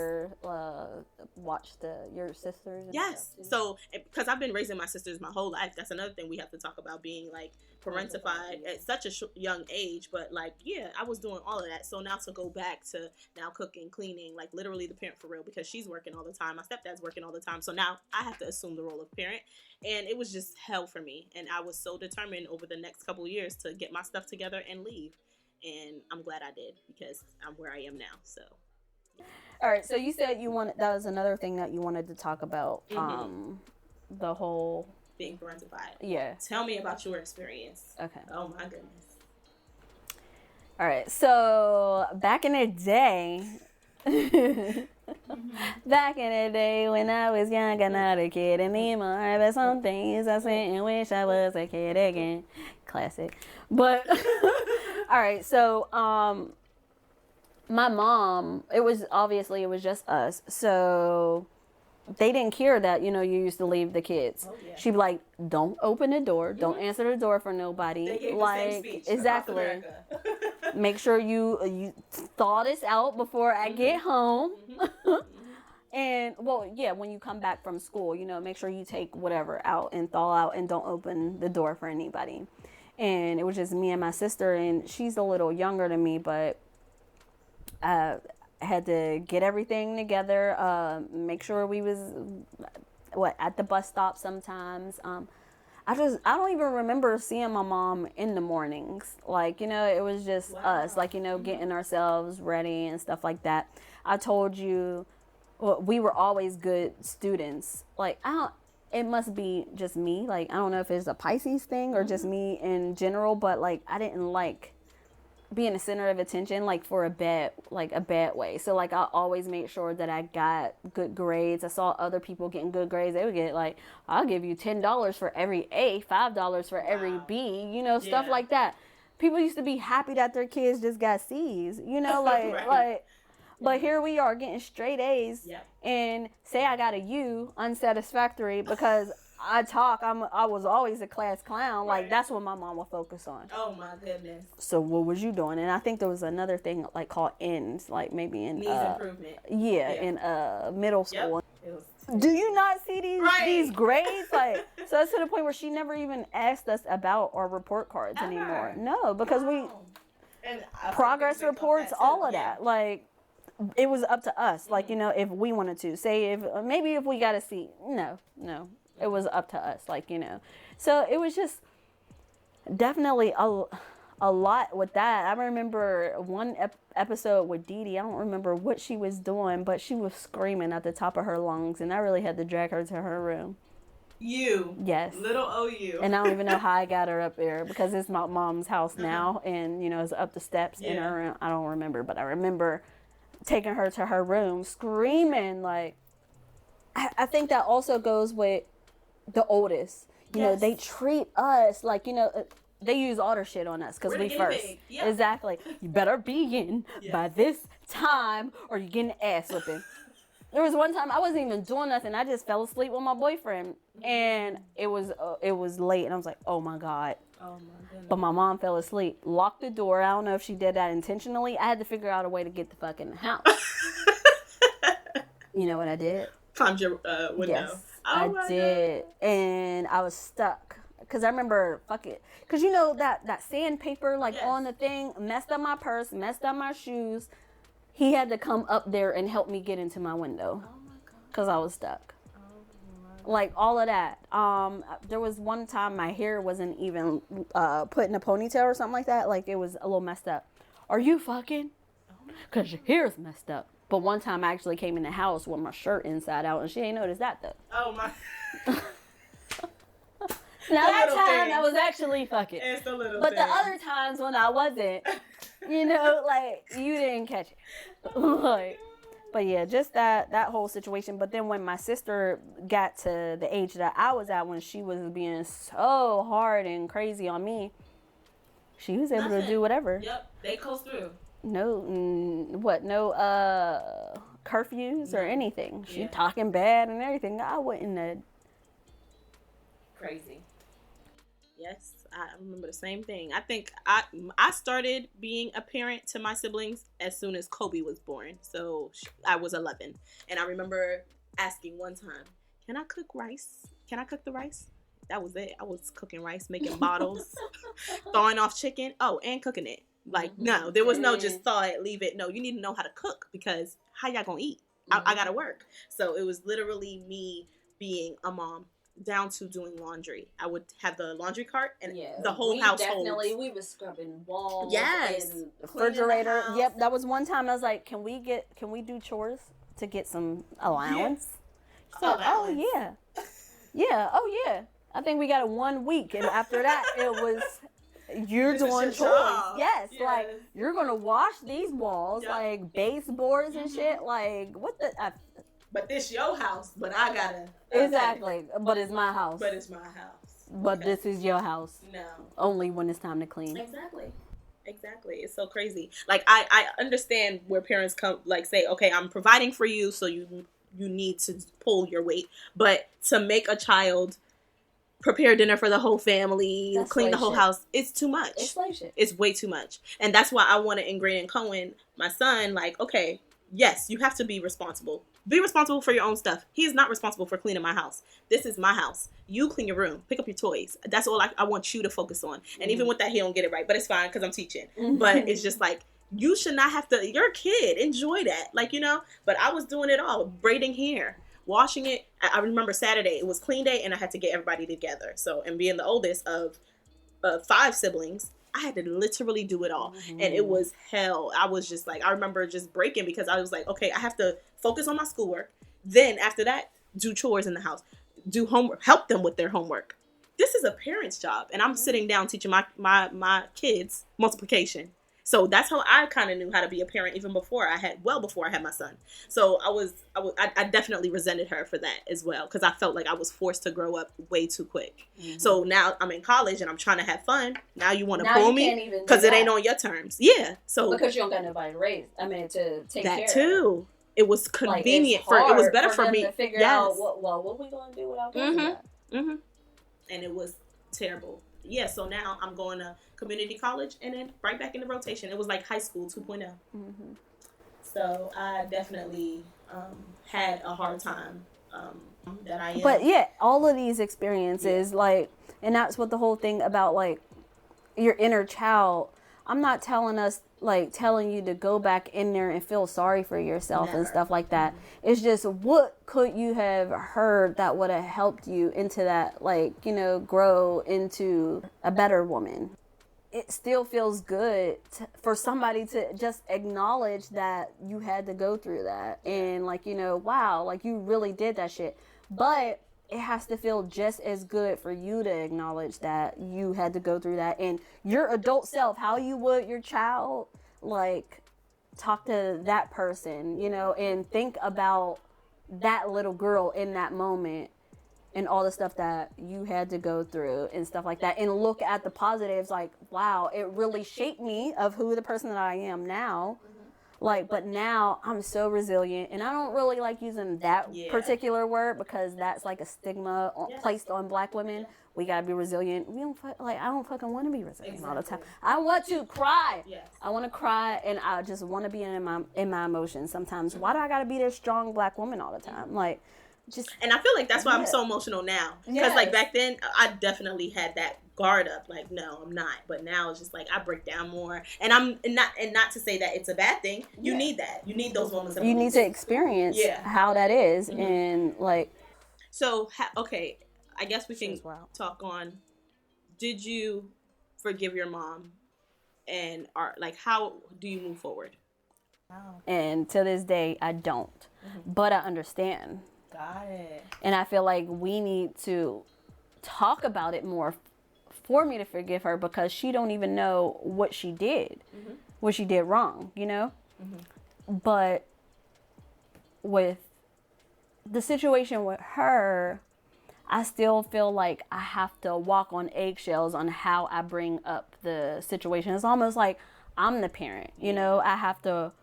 Watch your sisters. And yes. So, because I've been raising my sisters my whole life. That's another thing we have to talk about, being like parentified at such a young age. But like, yeah, I was doing all of that. So now to go back to now cooking, cleaning, like literally the parent for real, because she's working all the time. My stepdad's working all the time. So now I have to assume the role of parent. And it was just hell for me. And I was so determined over the next couple of years to get my stuff together and leave. And I'm glad I did, because I'm where I am now. So. All right. So you said that was another thing that you wanted to talk about. Mm-hmm. The whole being parentified. Yeah. Tell me about your experience. Okay. Oh my goodness. All right. So back in the day, back in the day when I was young, I'm not a kid anymore. But some things I sit and wish I was a kid again. Classic. But all right. So my mom, it was just us. So they didn't care that, you used to leave the kids. Oh, yeah. She'd be like, don't open the door. Don't mm-hmm. answer the door for nobody. They gave like, the same speech exactly. Make sure you thaw this out before I mm-hmm. get home. Mm-hmm. And, well, yeah, when you come back from school, make sure you take whatever out and thaw out and don't open the door for anybody. And it was just me and my sister, and she's a little younger than me, but had to get everything together, make sure we was at the bus stop sometimes. I don't even remember seeing my mom in the mornings. Like, it was just us, like, getting ourselves ready and stuff like that. I told you, we were always good students. Like, it must be just me. Like, I don't know if it's a Pisces thing or just me in general, but like, I didn't like being the center of attention, like for a bad way. So like, I always made sure that I got good grades. I saw other people getting good grades. They would get like, I'll give you $10 for every A, $5 for every B, stuff like that. People used to be happy that their kids just got C's, right. But here we are getting straight A's and say I got a U, unsatisfactory, because I was always a class clown. Like, that's what my mom would focus on. Oh my goodness. So what was you doing? And I think there was another thing like called N's, like maybe in needs improvement. Yeah, in middle school. Do you not see these grades? Like, so that's to the point where she never even asked us about our report cards anymore. No, because and progress reports, all of that. Like, it was up to us. Like, if we wanted to say, if we got a C. No. It was up to us, like, So it was just definitely a lot with that. I remember one episode with Dee Dee. I don't remember what she was doing, but she was screaming at the top of her lungs, and I really had to drag her to her room. You. Yes. Little OU. And I don't even know how I got her up there, because it's my mom's house now, and, it's up the steps in her room. I don't remember, but I remember taking her to her room, screaming. Like, I think that also goes with the oldest. They treat us like, they use all their shit on us because we first. Yep. Exactly. You better be in by this time or you're getting ass whipping. There was one time I wasn't even doing nothing. I just fell asleep with my boyfriend, and it was late, and I was like, oh my God. Oh my goodness. But my mom fell asleep, locked the door. I don't know if she did that intentionally. I had to figure out a way to get the fuck in the house. You know what I did? Climbed your window. Yes, I did. God. And I was stuck. Because I remember, because that sandpaper, on the thing, messed up my purse, messed up my shoes. He had to come up there and help me get into my window. Oh my God. Because I was stuck. Oh my. Like, all of that. There was one time my hair wasn't even put in a ponytail or something like that. Like, it was a little messed up. Are you fucking? Because your hair's messed up. But one time I actually came in the house with my shirt inside out, and she ain't noticed that though. Oh my. Now that time I was actually fucking. It's the little But thing. the other times when I wasn't, you know, like, you didn't catch it. Like, but yeah, just that whole situation. But then when my sister got to the age that I was at, when she was being so hard and crazy on me, she was able to do whatever. Yep, they coast through. No curfews or anything. She Yeah. talking bad and everything. I wouldn't have. Crazy. Yes, I remember the same thing. I think I started being a parent to my siblings as soon as Kobe was born. So I was 11. And I remember asking one time, can I cook rice? Can I cook the rice? That was it. I was cooking rice, making bottles, thawing off chicken. Oh, and cooking it. Like, no, there was no just thaw it, leave it. No, you need to know how to cook, because how y'all gonna eat? I gotta work. So it was literally me being a mom, down to doing laundry. I would have the laundry cart and the whole household. We were scrubbing walls. Yes. And the refrigerator. Yep, that was one time I was like, can we do chores to get some allowance? Yeah. So, oh yeah. Yeah, oh yeah. I think we got it 1 week, and after that it was you're doing chores. Yes, like you're gonna wash these walls, like baseboards and shit. Like what the but this your house, but I gotta. Exactly. But it's my house. But it's my house. But this is your house. No. Only when it's time to clean. Exactly. It's so crazy. Like I understand where parents come, like, say, okay, I'm providing for you, so you need to pull your weight. But to make a child prepare dinner for the whole family, That's clean the whole shit. house, it's too much. It's slave shit. It's way too much. And that's why I want to ingrain in Cohen, my son, like, okay, yes, you have to be responsible. Be responsible for your own stuff. He is not responsible for cleaning my house. This is my house. You clean your room. Pick up your toys. That's all I want you to focus on. And even with that, he don't get it right. But it's fine because I'm teaching. But it's just like, you should not have to. You're a kid. Enjoy that. Like, you know. But I was doing it all. Braiding hair. Washing it. I remember Saturday. It was clean day. And I had to get everybody together. So, and being the oldest of 5 siblings, I had to literally do it all. And it was hell. I was just like, I remember just breaking because I was like, okay, I have to focus on my schoolwork. Then after that, do chores in the house, do homework, help them with their homework. This is a parent's job. And I'm sitting down teaching my kids multiplication. So that's how I kind of knew how to be a parent even before I had my son. So I definitely resented her for that as well, because I felt like I was forced to grow up way too quick. So now I'm in college and I'm trying to have fun. Now you want to pull me because it ain't on your terms. Yeah. So because you don't got nobody to raise. I mean, to take care of. That too. It was convenient like, it was better for me to figure out what we gonna do without that. And it was terrible. Yeah, so now I'm going to community college and then right back into rotation. It was like high school 2.0. So I definitely had a hard time that I am. But yeah, all of these experiences, like, and that's what the whole thing about, like, your inner child. I'm not telling you to go back in there and feel sorry for yourself and stuff like that. It's just, what could you have heard that would have helped you into that, like, you know, grow into a better woman? It still feels good for somebody to just acknowledge that you had to go through that. And, like, you know, wow, like, you really did that shit. But it has to feel just as good for you to acknowledge that you had to go through that. And your adult self, how you would your child, like, talk to that person, you know, and think about that little girl in that moment and all the stuff that you had to go through and stuff like that. And look at the positives, like, wow, it really shaped me of who the person that I am now. Like, but now I'm so resilient, and I don't really like using that particular word because that's like a stigma placed on Black women. We gotta be resilient. I don't fucking want to be resilient all the time. I want to cry. I want to cry, and I just want to be in my emotions sometimes. Why do I gotta be this strong Black woman all the time? Like, just. And I feel like that's why I'm so emotional now. Because like back then, I definitely had that guard up, like, no, I'm not. But now it's just like I break down more, and not to say that it's a bad thing. You need that. You need those moments. You need to experience how that is, and like. So okay, I guess we can talk on. Did you forgive your mom, and how do you move forward? Wow. And to this day, I don't. But I understand. Got it. And I feel like we need to talk about it more for me to forgive her, because she don't even know what she did, what she did wrong, you know? But with the situation with her, I still feel like I have to walk on eggshells on how I bring up the situation. It's almost like I'm the parent, you know? I have to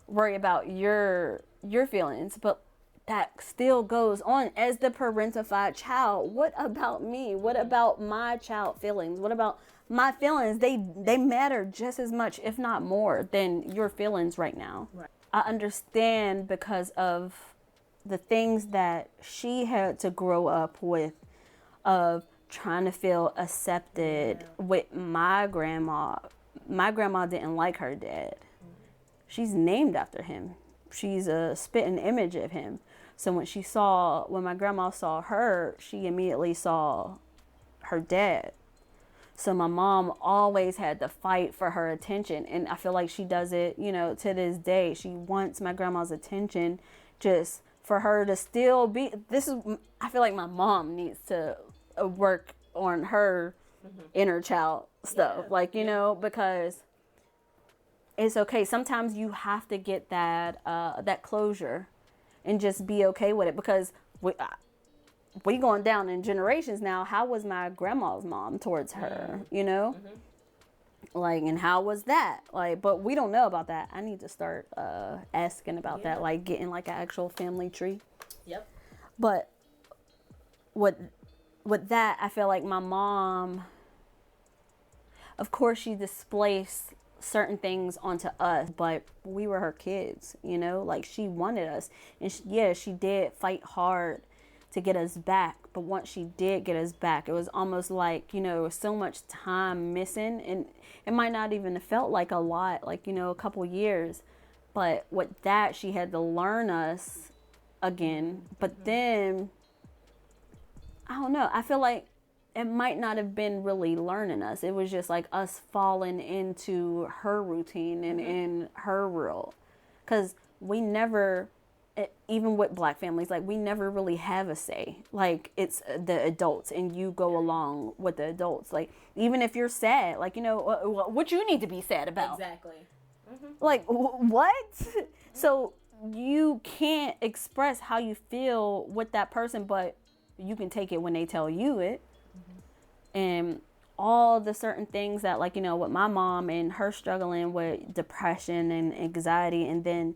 worry about your feelings, but that still goes on as the parentified child. What about me? What about my child feelings? What about my feelings? They matter just as much, if not more, than your feelings right now. Right. I understand because of the things that she had to grow up with, of trying to feel accepted with my grandma. My grandma didn't like her dad. She's named after him. She's a spitting image of him. So when my grandma saw her, she immediately saw her dad. So my mom always had to fight for her attention. And I feel like she does it, you know, to this day. She wants my grandma's attention, just for her to still be. I feel like my mom needs to work on her inner child stuff. Like, you know, because it's okay. Sometimes you have to get that closure and just be okay with it, because we going down in generations now. How was my grandma's mom towards her, you know? Like, and how was that? Like, but we don't know about that. I need to start asking about that, like getting like an actual family tree. Yep. But with that, I feel like my mom, of course, she displaced certain things onto us, but we were her kids, you know? Like, she wanted us, and she did fight hard to get us back. But once she did get us back, it was almost like, you know, there was so much time missing, and it might not even have felt like a lot, like, you know, a couple years. But with that, she had to learn us again. But then, I don't know, I feel like it might not have been really learning us. It was just like us falling into her routine and in her world. Because we never, even with Black families, like, we never really have a say. Like, it's the adults, and you go along with the adults. Like, even if you're sad, like, you know, what you need to be sad about. Exactly. Like, what? So you can't express how you feel with that person, but you can take it when they tell you it. And all the certain things that, like, you know, with my mom and her struggling with depression and anxiety, and then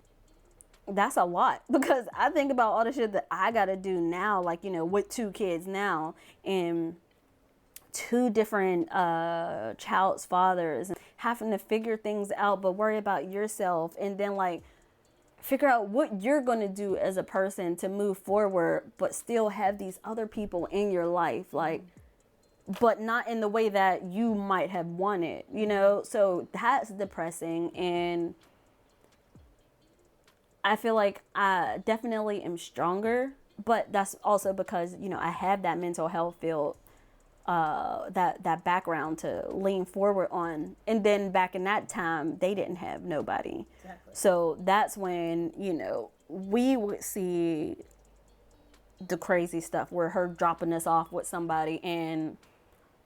that's a lot, because I think about all the shit that I gotta do now, like, you know, with 2 kids now and 2 different child's fathers, and having to figure things out, but worry about yourself, and then like figure out what you're gonna do as a person to move forward, but still have these other people in your life, like, but not in the way that you might have wanted, you know? So that's depressing. And I feel like I definitely am stronger, but that's also because, you know, I have that mental health field, that background to lean forward on. And then back in that time, they didn't have nobody. Exactly. So that's when, you know, we would see the crazy stuff where her dropping us off with somebody, and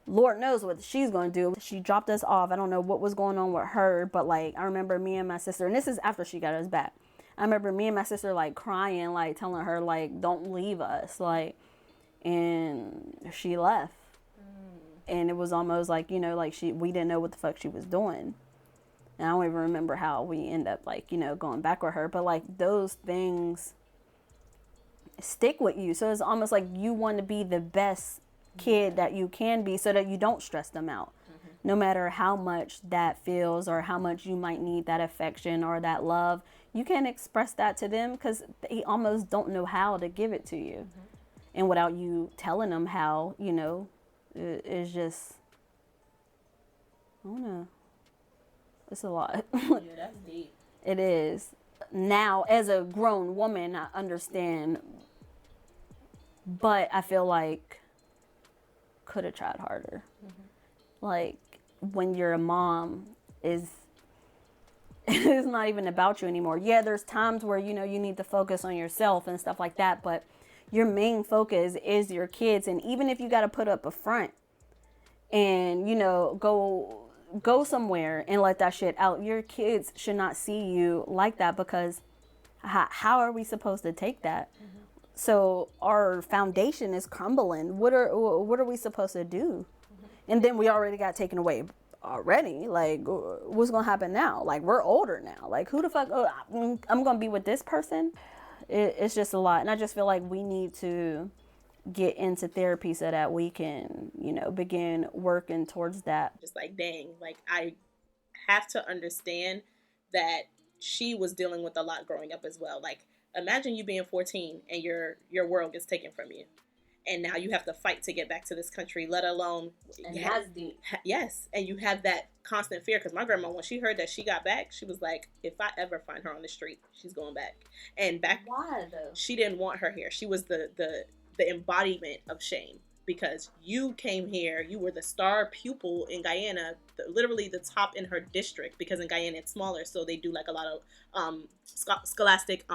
Lord knows what she's going to do. She dropped us off. I don't know what was going on with her, but like, I remember me and my sister, and this is after she got us back. I remember me and my sister like crying, like telling her like, don't leave us, like, and she left. And it was almost like, you know, like we didn't know what the fuck she was doing. And I don't even remember how we end up like, you know, going back with her, but like those things stick with you. So it's almost like you want to be the best kid that you can be, so that you don't stress them out, no matter how much that feels, or how much you might need that affection or that love. You can express that to them, because they almost don't know how to give it to you. And without you telling them how, you know, it's just, I don't know, it's a lot. Yeah, that's deep. It is. Now, as a grown woman, I understand, but I feel like could have tried harder. Like, when you're a mom, it's not even about you anymore. Yeah, there's times where, you know, you need to focus on yourself and stuff like that, but your main focus is your kids. And even if you got to put up a front and, you know, go somewhere and let that shit out, your kids should not see you like that, because how are we supposed to take that? Mm-hmm. So our foundation is crumbling. What are we supposed to do? Mm-hmm. And then we already got taken away already. Like, what's gonna happen now? Like, we're older now. Like, who the fuck? Oh, I'm gonna be with this person. It's just a lot, and I just feel like we need to get into therapy so that we can, you know, begin working towards that. Just like, dang, like, I have to understand that she was dealing with a lot growing up as well. Like, imagine you being 14 and your world gets taken from you, and now you have to fight to get back to this country, let alone... And that's deep. Yes, and you have that constant fear, because my grandma, when she heard that she got back, she was like, if I ever find her on the street, she's going back. And back... Why, though? She didn't want her here. She was the embodiment of shame, because you came here, you were the star pupil in Guyana, literally the top in her district, because in Guyana it's smaller, so they do like a lot of scholastic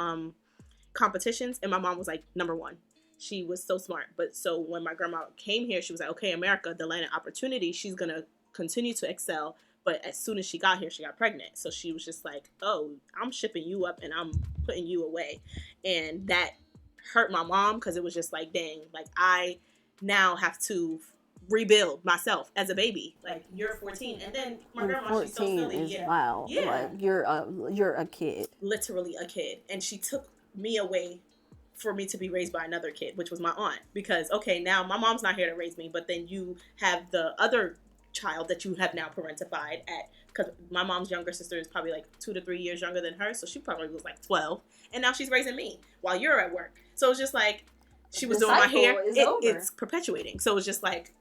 competitions, and my mom was like number one. She was so smart. But so when my grandma came here, she was like, okay, America, the land of opportunity, she's gonna continue to excel. But as soon as she got here, she got pregnant. So she was just like, oh, I'm shipping you up and I'm putting you away. And that hurt my mom, because it was just like, dang, like, I now have to rebuild myself as a baby. Like, you're 14, and then my grandma, she's so silly. Is wild. Yeah, like, you're a kid, literally a kid, and she took me away for me to be raised by another kid, which was my aunt. Because, okay, now my mom's not here to raise me, but then you have the other child that you have now parentified at, because my mom's younger sister is probably like 2 to 3 years younger than her, so she probably was like 12, and now she's raising me while you're at work. So it's just like, she was doing my hair, it's perpetuating. So it's just like,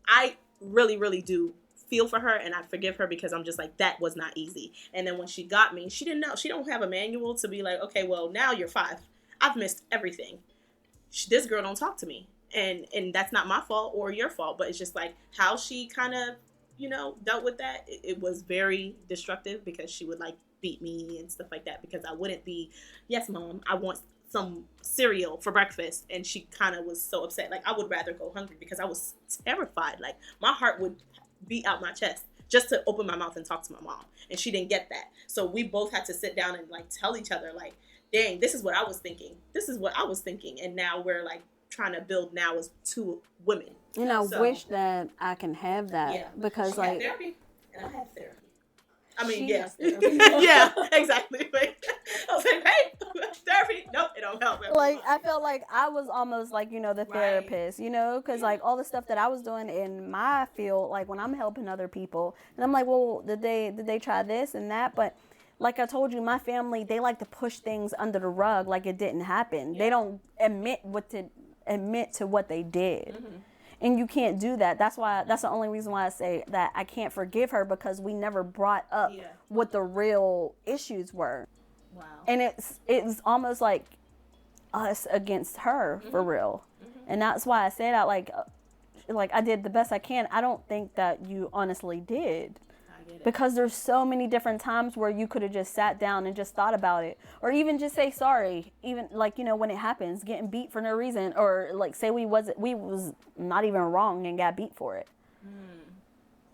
I really, really do feel for her, and I forgive her, because I'm just like, that was not easy. And then when she got me, she didn't know. She don't have a manual to be like, okay, well, now you're 5. I've missed everything. This girl don't talk to me. And that's not my fault or your fault, but it's just like how she kind of, you know, dealt with that. It was very destructive, because she would like beat me and stuff like that, because I wouldn't be, yes, Mom, I want some cereal for breakfast. And she kind of was so upset. Like, I would rather go hungry, because I was terrified. Like, my heart would beat out my chest just to open my mouth and talk to my mom. And she didn't get that. So we both had to sit down and like tell each other, like, dang, this is what I was thinking. This is what I was thinking. And now we're like trying to build now as 2 women. And I wish that I can have that. Yeah. Because she like... had therapy, and I have therapy. I mean, she yeah. Yeah, exactly. Like, I was like, hey, therapy. Nope, it don't help. Like, I felt like I was almost like, you know, the therapist, you know, because like all the stuff that I was doing in my field, like when I'm helping other people, and I'm like, well, did they try this and that? But like I told you, my family, they like to push things under the rug like it didn't happen. Yeah. They don't admit to what they did. Mm-hmm. And you can't do that. That's the only reason why I say that I can't forgive her, because we never brought up what the real issues were. Wow. And it's almost like us against her, for real. Mm-hmm. And that's why I say that, like I did the best I can. I don't think that you honestly did. Because there's so many different times where you could have just sat down and just thought about it, or even just say sorry, even like, you know, when it happens, getting beat for no reason, or like say we was not even wrong and got beat for it.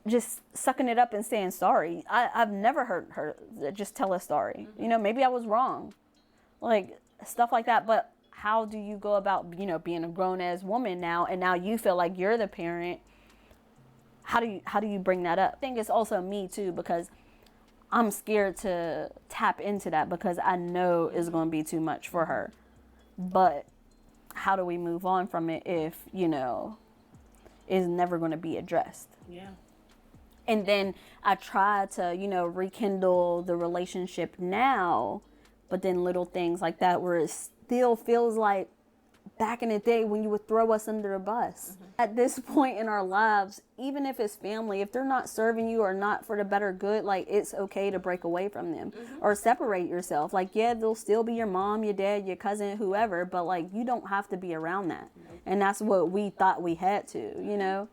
Just sucking it up and saying sorry. I've never heard her just tell us sorry. You know, maybe I was wrong, like stuff like that. But how do you go about, you know, being a grown ass woman now, and now you feel like you're the parent? How do you bring that up? I think it's also me too, because I'm scared to tap into that, because I know it's going to be too much for her. But how do we move on from it if, you know, it's never going to be addressed? Yeah. And then I try to, you know, rekindle the relationship now, but then little things like that where it still feels like back in the day when you would throw us under the bus. Mm-hmm. At this point in our lives, even if it's family, if they're not serving you or not for the better good, like, it's okay to break away from them or separate yourself. Like, yeah, they'll still be your mom, your dad, your cousin, whoever, but like, you don't have to be around that. And that's what we thought we had to, you know?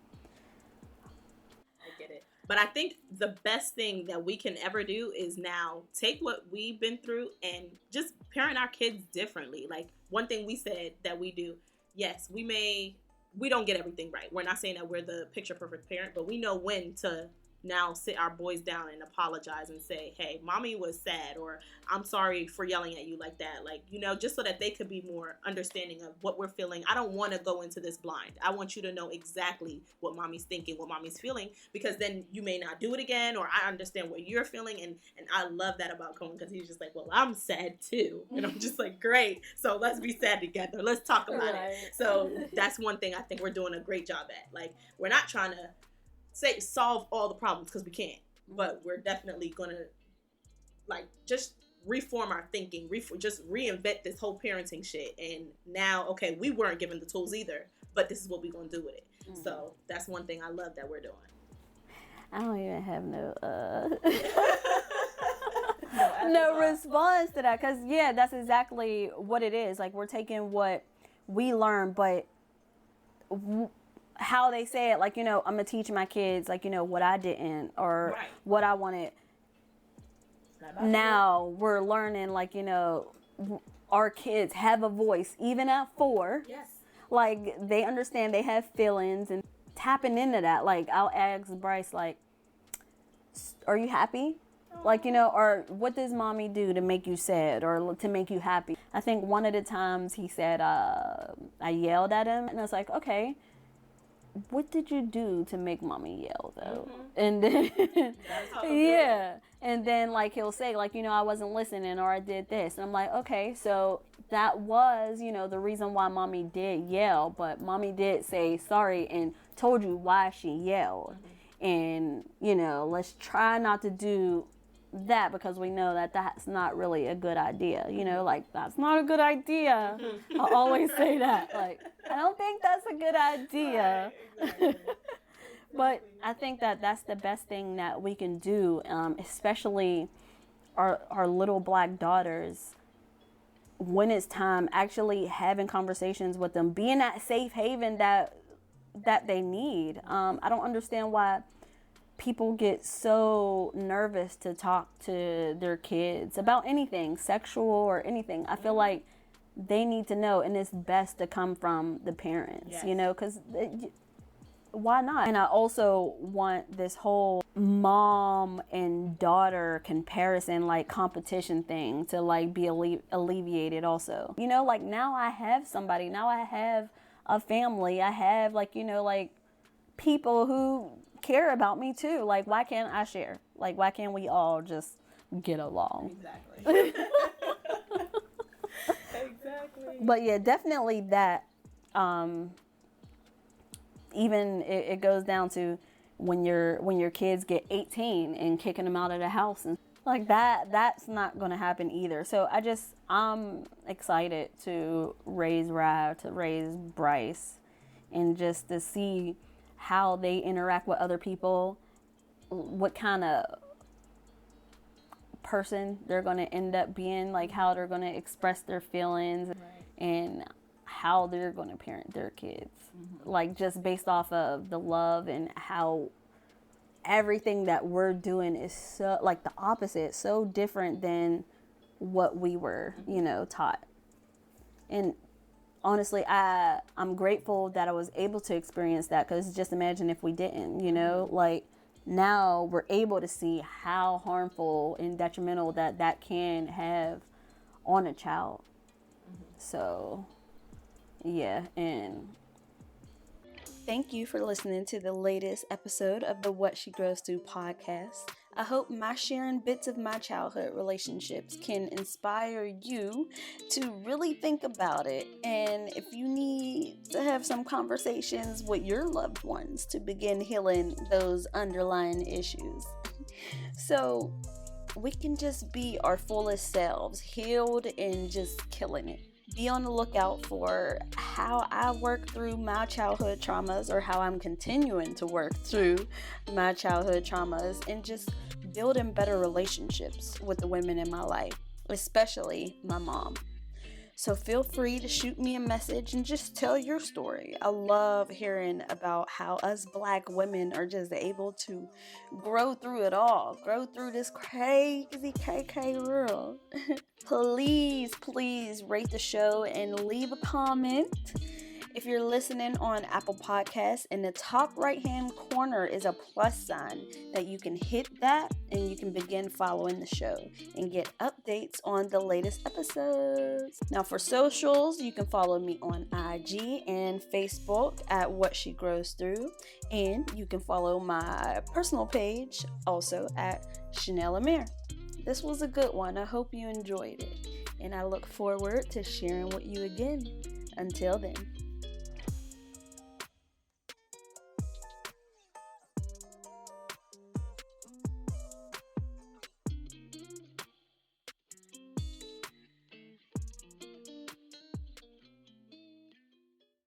I get it. But I think the best thing that we can ever do is now take what we've been through and just parent our kids differently. Like, one thing we said that we do, yes, we don't get everything right. We're not saying that we're the picture perfect parent, but we know when to now sit our boys down and apologize and say, hey, mommy was sad, or I'm sorry for yelling at you like that. Like, you know, just so that they could be more understanding of what we're feeling. I don't want to go into this blind. I want you to know exactly what mommy's thinking, what mommy's feeling, because then you may not do it again, or I understand what you're feeling. And I love that about Cohen, because he's just like, well, I'm sad too. And I'm just like, great. So let's be sad together. Let's talk about it. So that's one thing I think we're doing a great job at. Like, we're not trying to solve all the problems, because we can't, but we're definitely gonna like just reform our thinking, just reinvent this whole parenting shit. And now, okay, we weren't given the tools either, but this is what we're gonna do with it. So that's one thing I love that we're doing. I don't even have no response to that, because that's exactly what it is. Like, we're taking what we learned, but how they say it, like, you know, I'm gonna teach my kids, like, you know, what I didn't, or what I wanted. Now we're learning, like, you know, our kids have a voice, even at 4. Yes. Like, they understand they have feelings, and tapping into that. Like, I'll ask Bryce, like, are you happy? Like, you know, or what does mommy do to make you sad or to make you happy? I think one of the times he said, I yelled at him, and I was like, okay, what did you do to make mommy yell though? And then and then, like, he'll say, like, you know, I wasn't listening, or I did this, and I'm like, okay, so that was, you know, the reason why mommy did yell, but mommy did say sorry and told you why she yelled. And, you know, let's try not to do that, because we know that that's not really a good idea. You know, like, that's not a good idea. I always say that. Like, I don't think that's a good idea. Right, but I think that that's the best thing that we can do, especially our little black daughters, when it's time, actually having conversations with them, being that safe haven that they need. I don't understand why people get so nervous to talk to their kids about anything, sexual or anything. I feel like they need to know, and it's best to come from the parents, you know, because why not? And I also want this whole mom and daughter comparison, like, competition thing to, like, be alleviated also. You know, like, now I have somebody, now I have a family, I have, like, you know, like, people who care about me too. Like, why can't I share? Like, why can't we all just get along? Exactly. Exactly. But yeah, definitely that. Even it goes down to when your kids get 18 and kicking them out of the house, and like that's not going to happen either. So I'm excited to raise Ra, to raise Bryce, and just to see how they interact with other people, what kind of person they're going to end up being, like how they're going to express their feelings, and how they're going to parent their kids. Like, just based off of the love, and how everything that we're doing is so, like, the opposite, so different than what we were, you know, taught. And honestly, I'm grateful that I was able to experience that, because just imagine if we didn't, you know, like, now we're able to see how harmful and detrimental that can have on a child. So, yeah, and thank you for listening to the latest episode of the What She Grows Through podcast. I hope my sharing bits of my childhood relationships can inspire you to really think about it. And if you need to have some conversations with your loved ones to begin healing those underlying issues, so we can just be our fullest selves, healed and just killing it. Be on the lookout for how I work through my childhood traumas, or how I'm continuing to work through my childhood traumas, and just building better relationships with the women in my life, especially my mom. So feel free to shoot me a message and just tell your story. I love hearing about how us Black women are just able to grow through it all, grow through this crazy KK world. Please rate the show and leave a comment. If you're listening on Apple Podcasts, in the top right-hand corner is a plus sign that you can hit that and you can begin following the show and get updates on the latest episodes. Now for socials, you can follow me on IG and Facebook at What She Grows Through, and you can follow my personal page also at Chanel Amir. This was a good one. I hope you enjoyed it, and I look forward to sharing with you again. Until then.